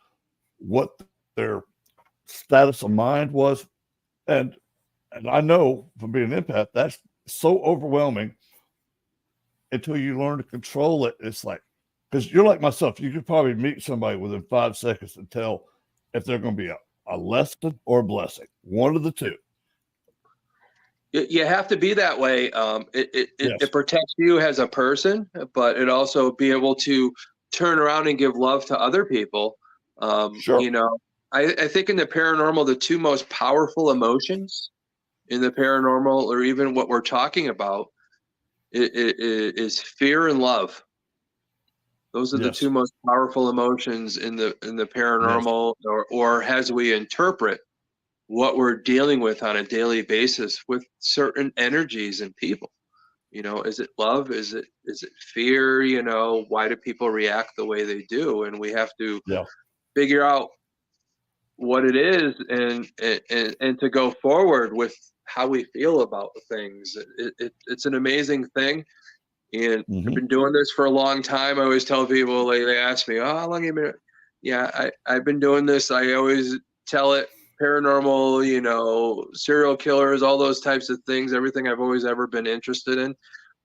what their status of mind was. And I know from being an empath, that's so overwhelming until you learn to control it. It's like, because you're like myself, you could probably meet somebody within 5 seconds and tell if they're going to be a lesson or a blessing, one of the two. You have to be that way. It Yes. protects you as a person, but it also be able to turn around and give love to other people. Sure. I think in the paranormal, the two most powerful emotions in the paranormal, or even what we're talking about, is fear and love. Those are the Yes. two most powerful emotions in the paranormal, or as we interpret what we're dealing with on a daily basis with certain energies and people. Is it love? Is it fear? Why do people react the way they do? And we have to figure out what it is, and to go forward with how we feel about things. It's an amazing thing. And I've been doing this for a long time. I always tell people, they ask me, oh, how long have you been? Yeah, I've been doing this. I always tell it, paranormal, serial killers, all those types of things, everything I've always ever been interested in.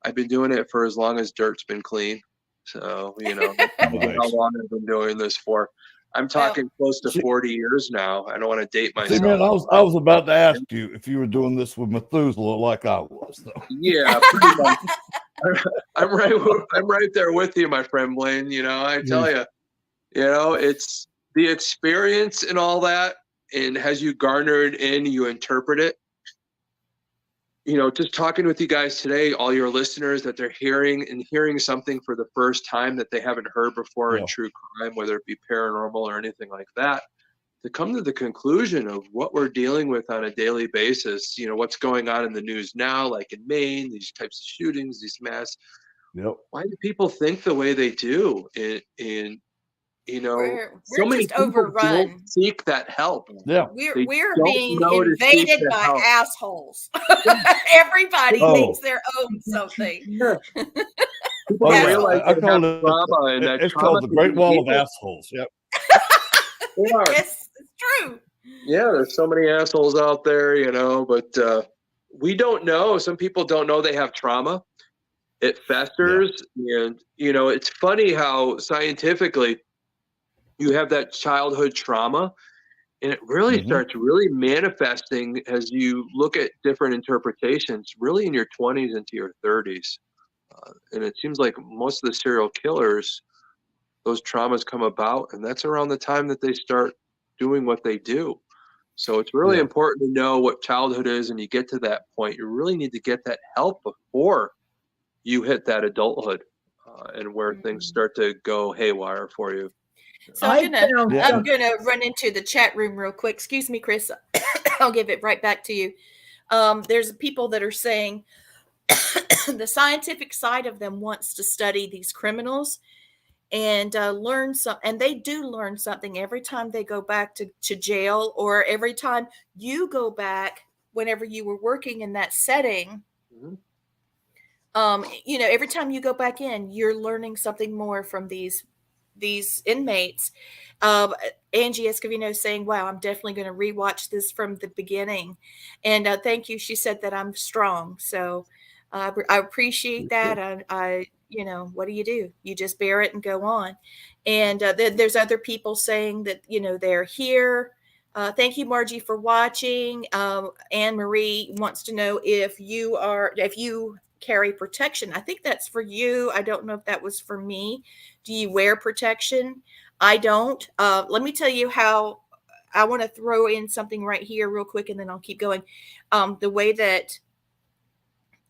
I've been doing it for as long as dirt's been clean. So, how long I've been doing this for. I'm talking close to 40 years now. I don't want to date myself. See, man, I was about to ask you if you were doing this with Methuselah like I was, though. Yeah, pretty much. I'm right there with you, my friend Blaine. I tell you, it's the experience and all that, and as you garnered in, you interpret it. Just talking with you guys today, all your listeners, that they're hearing something for the first time that they haven't heard before in true crime, whether it be paranormal or anything like that, to come to the conclusion of what we're dealing with on a daily basis. What's going on in the news now, like in Maine, these types of shootings, these mass. Why do people think the way they do? We're so many just people overrun. don't seek that help. Yeah. We're being invaded by help. assholes. Everybody thinks they own something. Yeah. People don't realize I call it trauma, and that it's trauma called the Great can be Wall of evil. Assholes. Yep. It's true. Yeah, there's so many assholes out there, but we don't know. Some people don't know they have trauma. It festers, and it's funny how scientifically you have that childhood trauma, and it really starts really manifesting as you look at different interpretations, really in your 20s into your 30s. And it seems like most of the serial killers, those traumas come about, and that's around the time that they start doing what they do. So it's really important to know what childhood is, and you get to that point, you really need to get that help before you hit that adulthood, and where things start to go haywire for you. So I'm gonna run into the chat room real quick. Excuse me, Chris. I'll give it right back to you. There's people that are saying the scientific side of them wants to study these criminals and learn some, and they do learn something every time they go back to jail, or every time you go back whenever you were working in that setting. Every time you go back in, you're learning something more from these inmates. Angie Escovino is saying, wow, I'm definitely going to rewatch this from the beginning. And thank you. She said that I'm strong. So I appreciate that. what do? You just bear it and go on. And then there's other people saying that, they're here. Thank you, Margie, for watching. Anne Marie wants to know if you carry protection. I think that's for you. I don't know if that was for me. Do you wear protection? I don't. Let me tell you how. I want to throw in something right here real quick, and then I'll keep going. The way that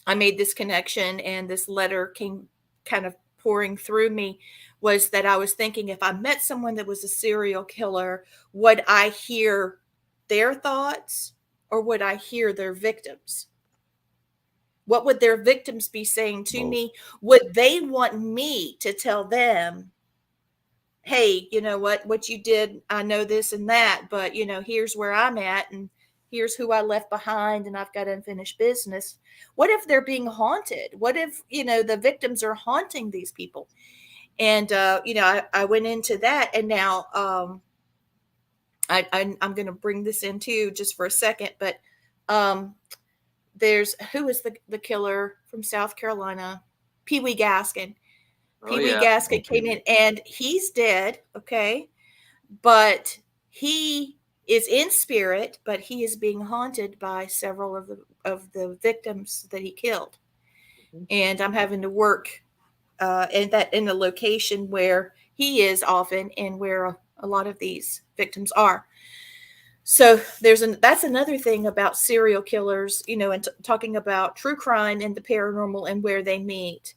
I made this connection and this letter came kind of pouring through me was that I was thinking, if I met someone that was a serial killer, would I hear their thoughts or would I hear their victims? What would their victims be saying to me? Would they want me to tell them, hey, you know what you did, I know this and that, but here's where I'm at, and here's who I left behind, and I've got unfinished business. What if they're being haunted? What if, the victims are haunting these people? And, I went into that, and now I'm going to bring this in too, just for a second, but who is the killer from South Carolina? Pee Wee Gaskin. Pee Wee Gaskin came in, and he's dead, okay? But he is in spirit, but he is being haunted by several of the victims that he killed. And I'm having to work in the location where he is often and where a lot of these victims are. So that's another thing about serial killers, and talking about true crime and the paranormal and where they meet.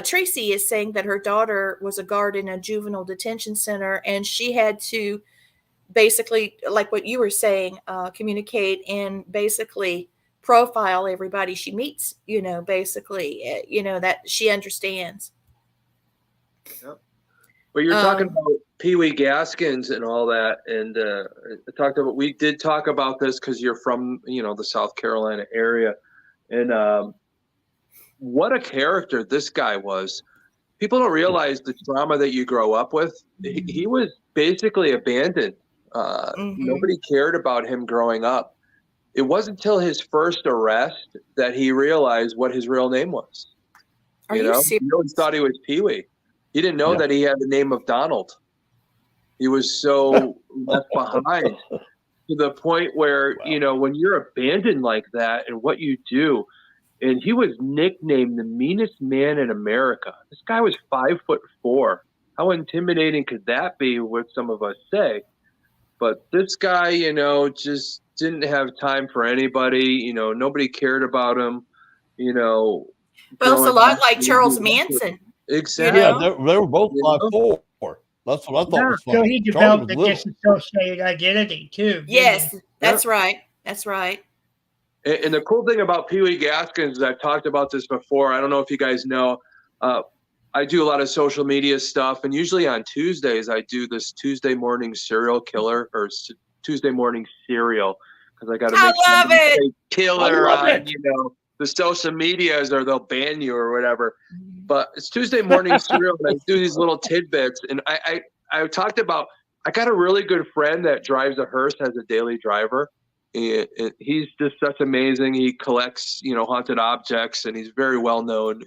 Tracy is saying that her daughter was a guard in a juvenile detention center, and she had to basically, like what you were saying, communicate and basically profile everybody she meets, basically, that she understands. Yep. Well, you're talking about Pee Wee Gaskins and all that, and we did talk about this because you're from, the South Carolina area, and what a character this guy was. People don't realize the trauma that you grow up with. He was basically abandoned. Nobody cared about him growing up. It wasn't until his first arrest that he realized what his real name was. He always thought he was Pee Wee. He didn't know that he had the name of Donald. He was so left behind to the point where, when you're abandoned like that and what you do, and he was nicknamed the meanest man in America. This guy was 5'4". How intimidating could that be, what some of us say? But this guy, just didn't have time for anybody. Nobody cared about him. Well, it's a lot like Charles Manson. Exactly. Yeah, they were both 5'4". That's what I thought was funny. So he developed a disassociated identity too. Yes, that's right. That's right. And the cool thing about Pee Wee Gaskins is, I've talked about this before. I don't know if you guys know. I do a lot of social media stuff, and usually on Tuesdays I do this Tuesday morning serial killer or Tuesday morning serial, because I got to make sure say killer on the social medias or they'll ban you or whatever. But it's Tuesday morning serial, and I do these little tidbits. And I talked about, I got a really good friend that drives a hearse as a daily driver. And he's just such amazing. He collects, haunted objects, and he's very well known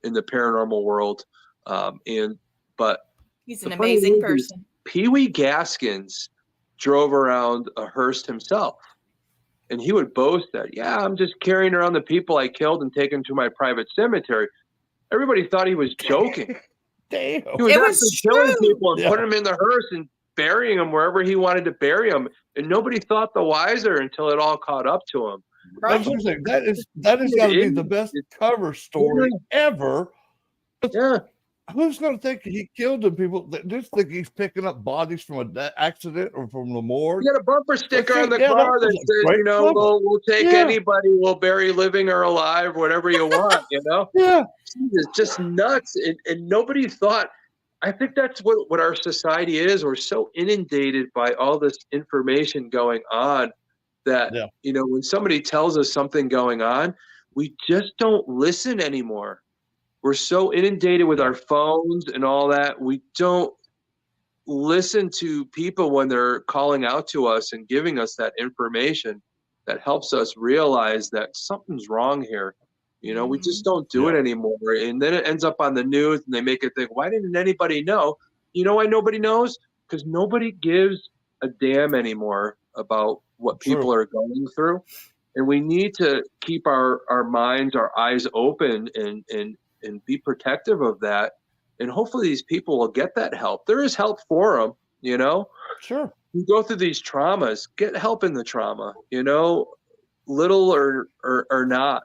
in the paranormal world. But he's an amazing person. Pee Wee Gaskins drove around a hearse himself, and he would boast that, I'm just carrying around the people I killed and taking them to my private cemetery. Everybody thought he was joking. Damn. He was actually killing people and putting them in the hearse and burying them wherever he wanted to bury them, and nobody thought the wiser until it all caught up to him. Right. That is got to be the best cover story ever. Yeah. Who's going to think he killed the people that just think he's picking up bodies from an accident or from the morgue? You got a bumper sticker on the car that says, we'll take anybody, we'll bury living or alive, whatever you want, Yeah. It's just nuts. And nobody thought. I think that's what our society is. We're so inundated by all this information going on that, when somebody tells us something going on, we just don't listen anymore. We're so inundated with our phones and all that. We don't listen to people when they're calling out to us and giving us that information that helps us realize that something's wrong here. You know, we just don't do it anymore. And then it ends up on the news and they make it think, why didn't anybody know? You know why nobody knows? Because nobody gives a damn anymore about what people are going through. And we need to keep our minds, our eyes open and be protective of that. And hopefully these people will get that help. There is help for them, you know? Sure. You go through these traumas, get help in the trauma, you know, little or not.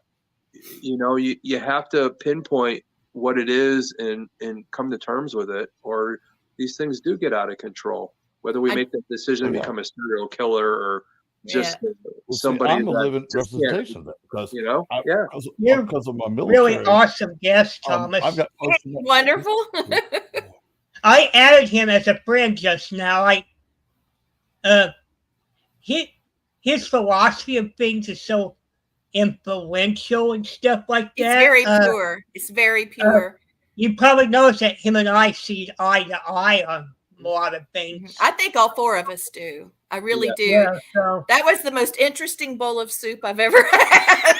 You know, you have to pinpoint what it is and come to terms with it, or these things do get out of control. Whether we make that decision to become a serial killer or just somebody. I'm a living representation of that because you know, because of my military. Really awesome guest, Thomas. I've got wonderful. I added him as a friend just now. His philosophy of things is so influential and stuff like that. It's very pure. It's very pure. You probably notice that him and I see eye to eye on a lot of things. I think all four of us do. I really do. Yeah, so. That was the most interesting bowl of soup I've ever had.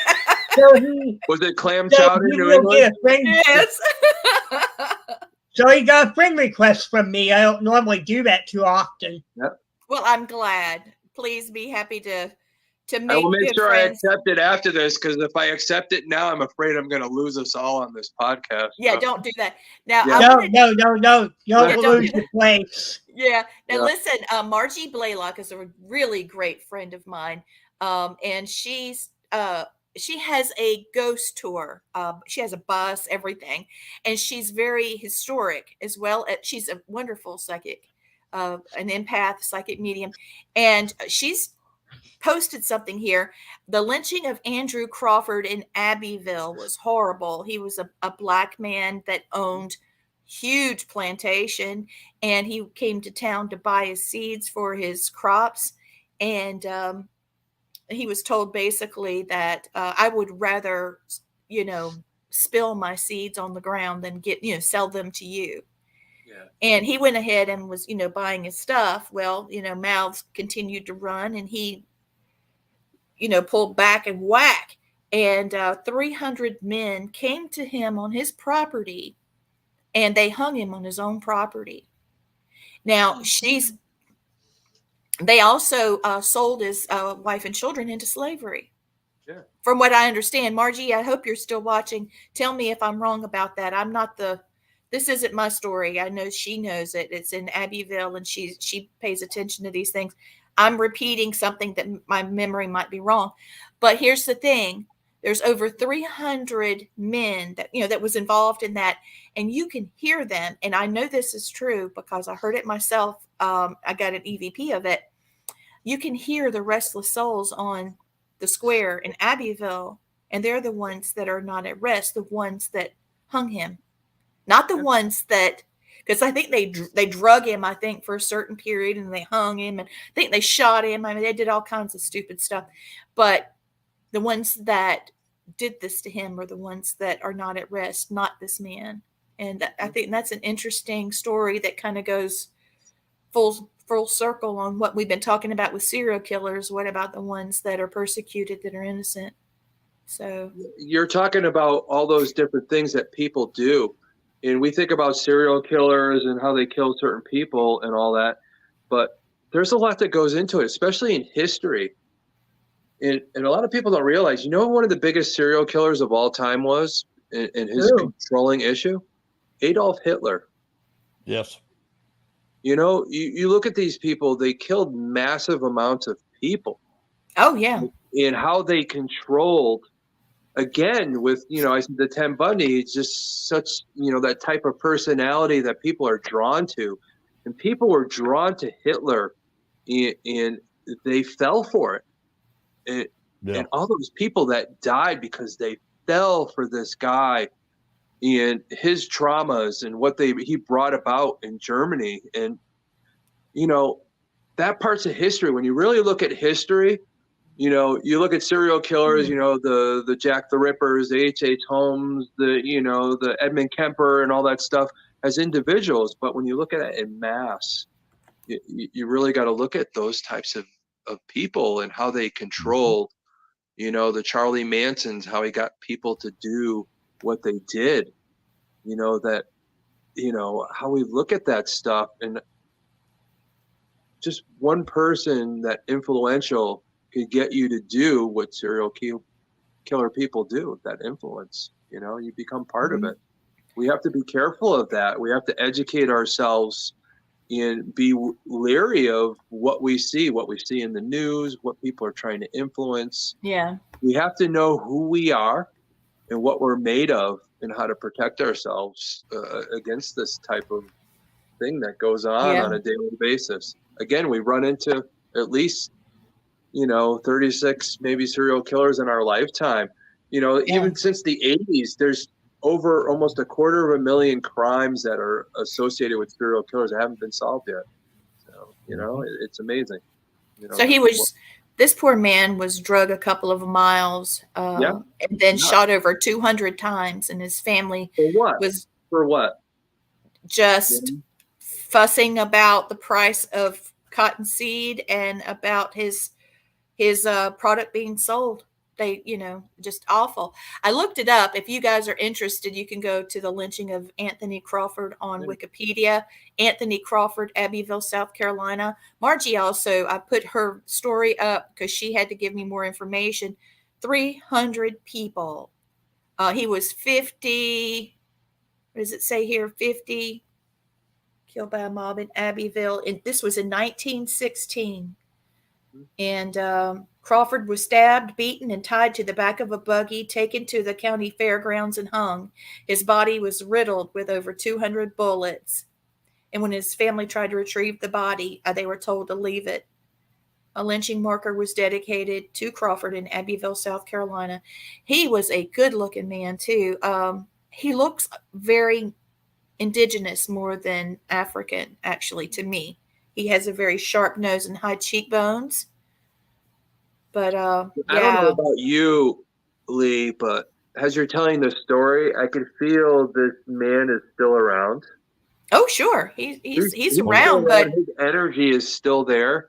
Was it clam chowder? Yes. So he got a friend request from me. I don't normally do that too often. Yep. Well, I'm glad. Please be happy to make I will make good sure friends. I accept it after this, because if I accept it now, I'm afraid I'm going to lose us all on this podcast. Yeah, don't do that. Now, no, don't lose your place. Yeah. Now, listen, Margie Blaylock is a really great friend of mine, and she has a ghost tour. She has a bus, everything, and she's very historic as well. She's a wonderful psychic, an empath, psychic medium, and she's posted something here. The lynching of Andrew Crawford in Abbeville was horrible. He was a black man that owned huge plantation, and he came to town to buy his seeds for his crops, and he was told basically that I would rather, spill my seeds on the ground than sell them to you. Yeah. And he went ahead and was, buying his stuff. Well, mouths continued to run, and he, pulled back and whack. And 300 men came to him on his property, and they hung him on his own property. Now, they also sold his wife and children into slavery. Yeah. From what I understand. Margie, I hope you're still watching. Tell me if I'm wrong about that. This isn't my story. I know she knows it. It's in Abbeville, and she pays attention to these things. I'm repeating something that my memory might be wrong. But here's the thing. There's over 300 men that was involved in that, and you can hear them. And I know this is true because I heard it myself. I got an EVP of it. You can hear the restless souls on the square in Abbeville, and they're the ones that are not at rest, the ones that hung him, not the ones that, because I think they drug him, I think, for a certain period, and they hung him, and I think they shot him. I mean, they did all kinds of stupid stuff. But the ones that did this to him are the ones that are not at rest, not this man. And I think that's an interesting story that kind of goes full circle on what we've been talking about with serial killers. What about the ones that are persecuted, that are innocent? So you're talking about all those different things that people do. And we think about serial killers and how they kill certain people and all that. But there's a lot that goes into it, especially in history. And a lot of people don't realize, one of the biggest serial killers of all time was, in his controlling issue? Adolf Hitler. Yes. You look at these people, they killed massive amounts of people. Oh, yeah. And how they controlled, again, with, I said the Ted Bundy, it's just such, that type of personality that people are drawn to. And people were drawn to Hitler, and they fell for it. And all those people that died because they fell for this guy and his traumas and what he brought about in Germany. And, that part's of history. When you really look at history, you look at serial killers, the Jack the Rippers, the H.H. Holmes, the Edmund Kemper and all that stuff as individuals. But when you look at it in mass, you really got to look at those types of people and how they controlled You know, the Charlie Mansons, how he got people to do what they did. You know, that, you know, how we look at that stuff, and just one person that influential could get you to do what serial killer people do, that influence. You know, you become part of it. We have to be careful of that. We have to educate ourselves and be leery of what we see in the news, what people are trying to influence. Yeah. We have to know who we are and what we're made of, and how to protect ourselves against this type of thing that goes on a daily basis. Again, we run into at least, you know, 36 maybe serial killers in our lifetime. You know, even since the 80s, there's over almost 250,000 crimes that are associated with serial killers that haven't been solved yet. So, you know, it's amazing. You know, So this poor man was drug a couple of miles and then shot over 200 times, and his family for what? Just fussing about the price of cottonseed and about his product being sold. They, you know, just awful. I looked it up. If you guys are interested, you can go to the lynching of Anthony Crawford on Wikipedia. Anthony Crawford, Abbeville, South Carolina. Margie also, I put her story up because she had to give me more information. 300 people. He was 50. What does it say here? 50 killed by a mob in Abbeville. And this was in 1916. And Crawford was stabbed, beaten, and tied to the back of a buggy, taken to the county fairgrounds and hung. His body was riddled with over 200 bullets. And when his family tried to retrieve the body, they were told to leave it. A lynching marker was dedicated to Crawford in Abbeville, South Carolina. He was a good-looking man, too. He looks very indigenous more than African, actually, to me. He has a very sharp nose and high cheekbones. But I don't know about you, Lee, but as you're telling this story, I can feel this man is still around. Oh, sure, he's around, but his energy is still there.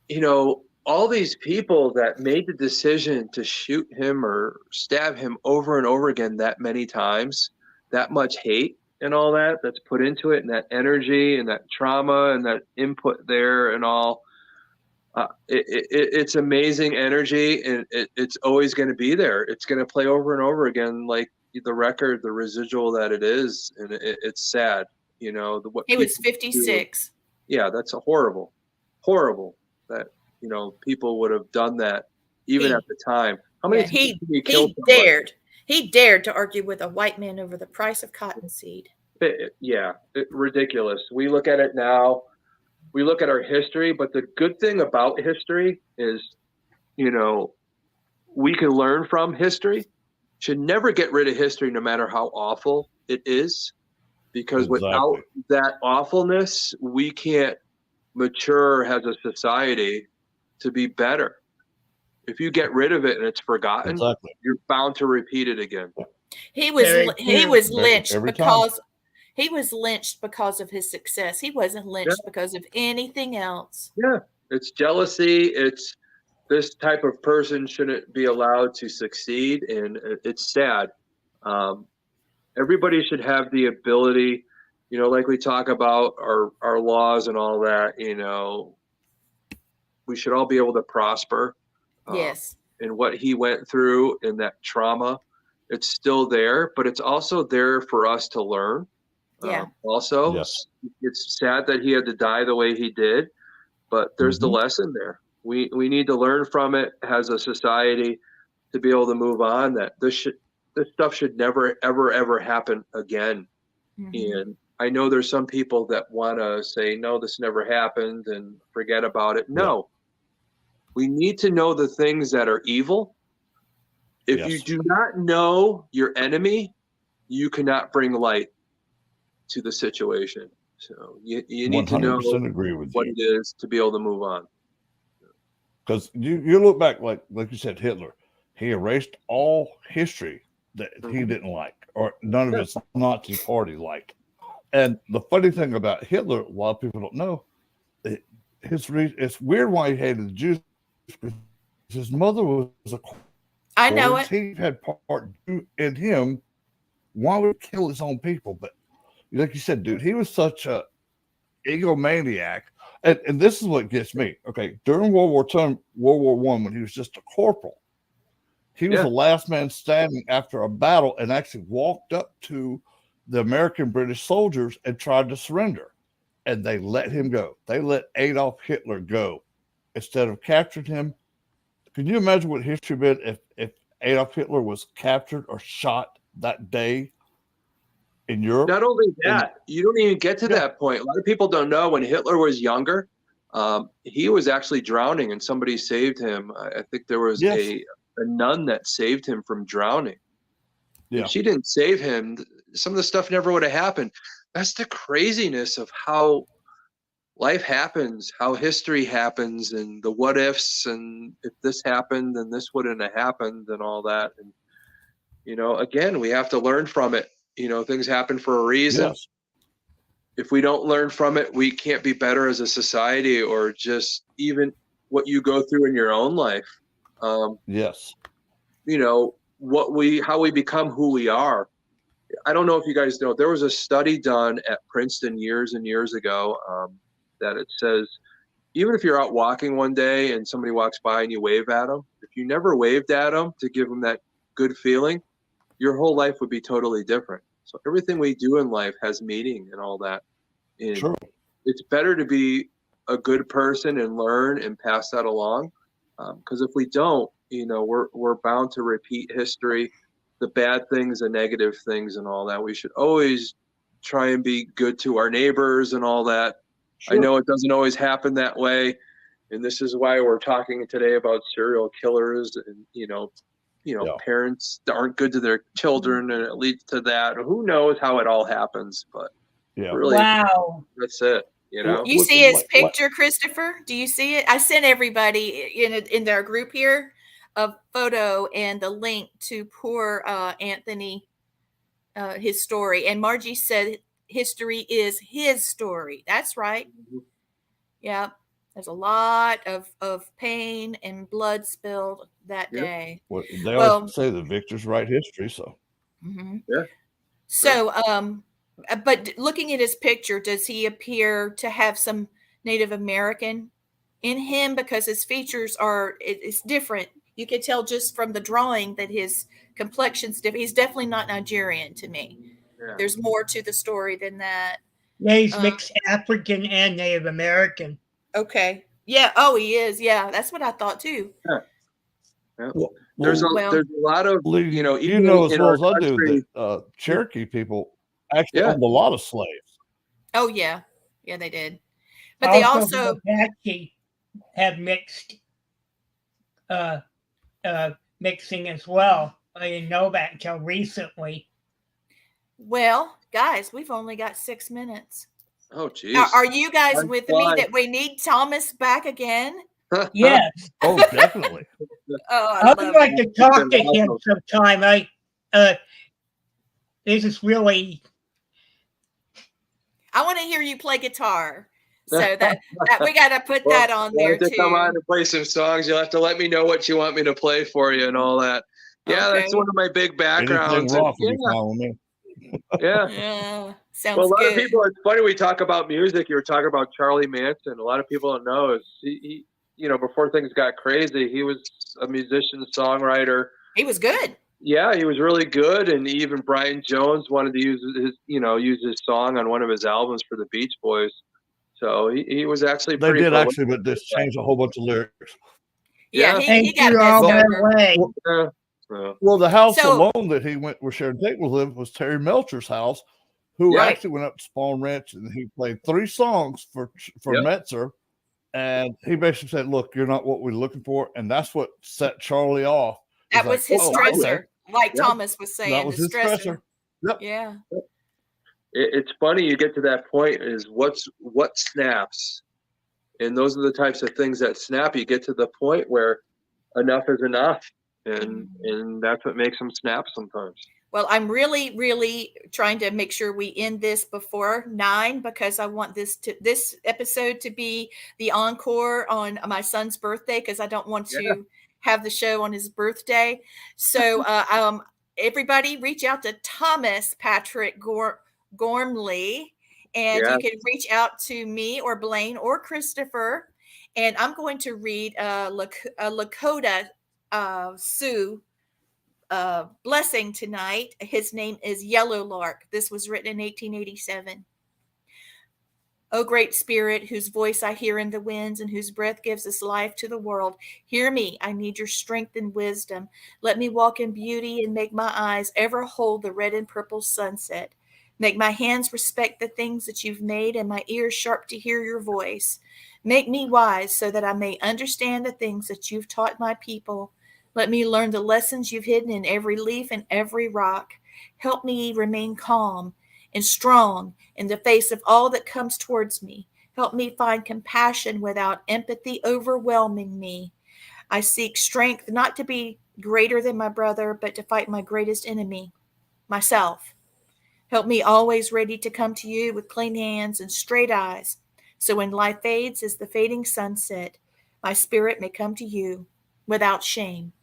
You know, all these people that made the decision to shoot him or stab him over and over again that many times, that much hate and all that's put into it, and that energy and that trauma and that input there and all. It's amazing energy, and it's always going to be there. It's going to play over and over again, like the record, the residual that it is, and it's sad. You know, what he was 56. Yeah, that's a horrible that, you know, people would have done that even at the time. How many times did he kill somebody? He dared to argue with a white man over the price of cottonseed. Ridiculous. We look at it now. We look at our history, but the good thing about history is, you know, we can learn from history. Should never get rid of history, no matter how awful it is, because without that awfulness, we can't mature as a society to be better. If you get rid of it and it's forgotten, you're bound to repeat it again. He was lynched because he was lynched because of his success. He wasn't lynched because of anything else. Yeah, it's jealousy. It's this type of person shouldn't be allowed to succeed, and it's sad. Everybody should have the ability, you know, like we talk about our laws and all that, you know, we should all be able to prosper. Yes. And what he went through in that trauma, it's still there, but it's also there for us to learn. Yeah. Also, it's sad that he had to die the way he did, but there's the lesson there. We need to learn from it as a society to be able to move on, that this stuff should never, ever happen again. And I know there's some people that want to say, no, this never happened and forget about it. No, we need to know the things that are evil. If you do not know your enemy, you cannot bring light to the situation. So you need to know what it is to be able to move on. Because you look back, like you said, Hitler, he erased all history that he didn't like, or none of his Nazi party liked. And the funny thing about Hitler, a lot of people don't know, it's weird why he hated the Jews. his mother was a I know quarters. it. He had part in him. Why would he kill his own people? But like you said, dude, he was such a egomaniac. And this is what gets me. Okay, during World War One, when he was just a corporal, he was Yeah. the last man standing after a battle and actually walked up to the American British soldiers and tried to surrender. And they let him go. They let Adolf Hitler go instead of capturing him. Can you imagine what history would be if Adolf Hitler was captured or shot that day in Europe? Not only And that, you don't even get to Yeah. that point. A lot of people don't know when Hitler was younger, he was actually drowning and somebody saved him. I think there was Yes. a nun that saved him from drowning. Yeah. If she didn't save him, some of the stuff never would have happened. That's the craziness of how life happens, how history happens, and the what ifs, and if this happened, then this wouldn't have happened, and all that. And again, we have to learn from it. Things happen for a reason. Yes. If we don't learn from it, we can't be better as a society, or just even what you go through in your own life. Yes. How we become who we are. I don't know if you guys know, there was a study done at Princeton years and years ago, that it says, even if you're out walking one day and somebody walks by and you wave at them, if you never waved at them to give them that good feeling, your whole life would be totally different. So everything we do in life has meaning and all that. And True. it's better to be a good person and learn and pass that along. Because if we don't, we're bound to repeat history, the bad things, the negative things, and all that. We should always try and be good to our neighbors and all that. Sure. I know it doesn't always happen that way, and this is why we're talking today about serial killers and Yeah. parents that aren't good to their children, and it leads to that. Who knows how it all happens? But Yeah. really, Wow. that's it. You see his picture, Christopher? Do you see it? I sent everybody in their group here a photo and the link to poor Anthony, his story. And Margie said history is his story. That's right. Yeah. There's a lot of pain and blood spilled that Yeah. day. Well, they Well- always say the victors write history. So Mhm. Yeah. So, but looking at his picture, does he appear to have some Native American in him? Because his features it's different. You could tell just from the drawing that his complexion's different. He's definitely not Nigerian to me. Yeah. There's more to the story than that. Yeah, he's mixed African and Native American. Okay. Yeah. Oh, he is. Yeah. That's what I thought too. There's a lot of Lee, even you know as in well our as I country, do that Cherokee people actually Yeah. owned a lot of slaves. Oh, yeah. Yeah, they did. But they also the Apache have mixed mixing as well. I didn't know that until recently. well, guys, we've only got 6 minutes. Oh, geez. Are you guys I'm with fine. me that we need Thomas back again? Yes. Oh, definitely. Oh, I would like to talk to him awesome. sometime. This is really I want to hear you play guitar. So that we got to put that on You'll there have to come too. on and play some songs. You'll have to let me know what you want me to play for you and all that. Yeah, Okay. that's one of my big backgrounds. Anything rock and- would be fine with me. yeah. Yeah, sounds Well, a lot good. of people, it's funny we talk about music. You were talking about Charlie Manson. A lot of people don't know is he before things got crazy, he was a musician, songwriter. He was good. Yeah, he was really good, and even Brian Jones wanted to use his song on one of his albums for the Beach Boys. So he was actually They pretty did prolific. actually, but just changed a whole bunch of lyrics. Yeah, Yeah. he got you messed all that over. way. Yeah. So, Well, the house So- alone that he went where Sharon Tate was living was Terry Melcher's house, who Yeah. actually went up to Spawn Ranch and he played 3 songs for Yep. Metzer. And he basically said, "Look, you're not what we're looking for," and that's what set Charlie off. That He's was like, his "Oh, stressor, okay." like Yeah. Thomas was saying. That was the his stressor. Yep. Yeah. it's funny you get to that point is what snaps, and those are the types of things that snap. You get to the point where enough is enough, and that's what makes them snap sometimes. Well, I'm really, really trying to make sure we end this before 9 because I want this episode to be the encore on my son's birthday because I don't want to have the show on his birthday. So everybody reach out to Thomas Patrick Gormley, and Yeah. you can reach out to me or Blaine or Christopher. And I'm going to read Lakota Sioux blessing tonight. His name is Yellow Lark. This was written in 1887. O great spirit, whose voice I hear in the winds and whose breath gives us life to the world, hear me. I need your strength and wisdom. Let me walk in beauty and make my eyes ever hold the red and purple sunset. Make my hands respect the things that you've made and my ears sharp to hear your voice. Make me wise so that I may understand the things that you've taught my people. Let me learn the lessons you've hidden in every leaf and every rock. Help me remain calm and strong in the face of all that comes towards me. Help me find compassion without empathy overwhelming me. I seek strength not to be greater than my brother, but to fight my greatest enemy, myself. Help me always ready to come to you with clean hands and straight eyes, so when life fades as the fading sunset, my spirit may come to you without shame.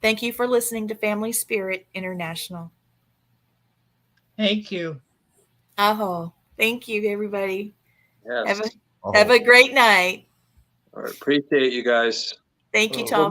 Thank you for listening to Family Spirit International. Thank you. Aho. Thank you, everybody. Yes. Have a great night. All right. Appreciate you guys. Thank you, Oh. Tom.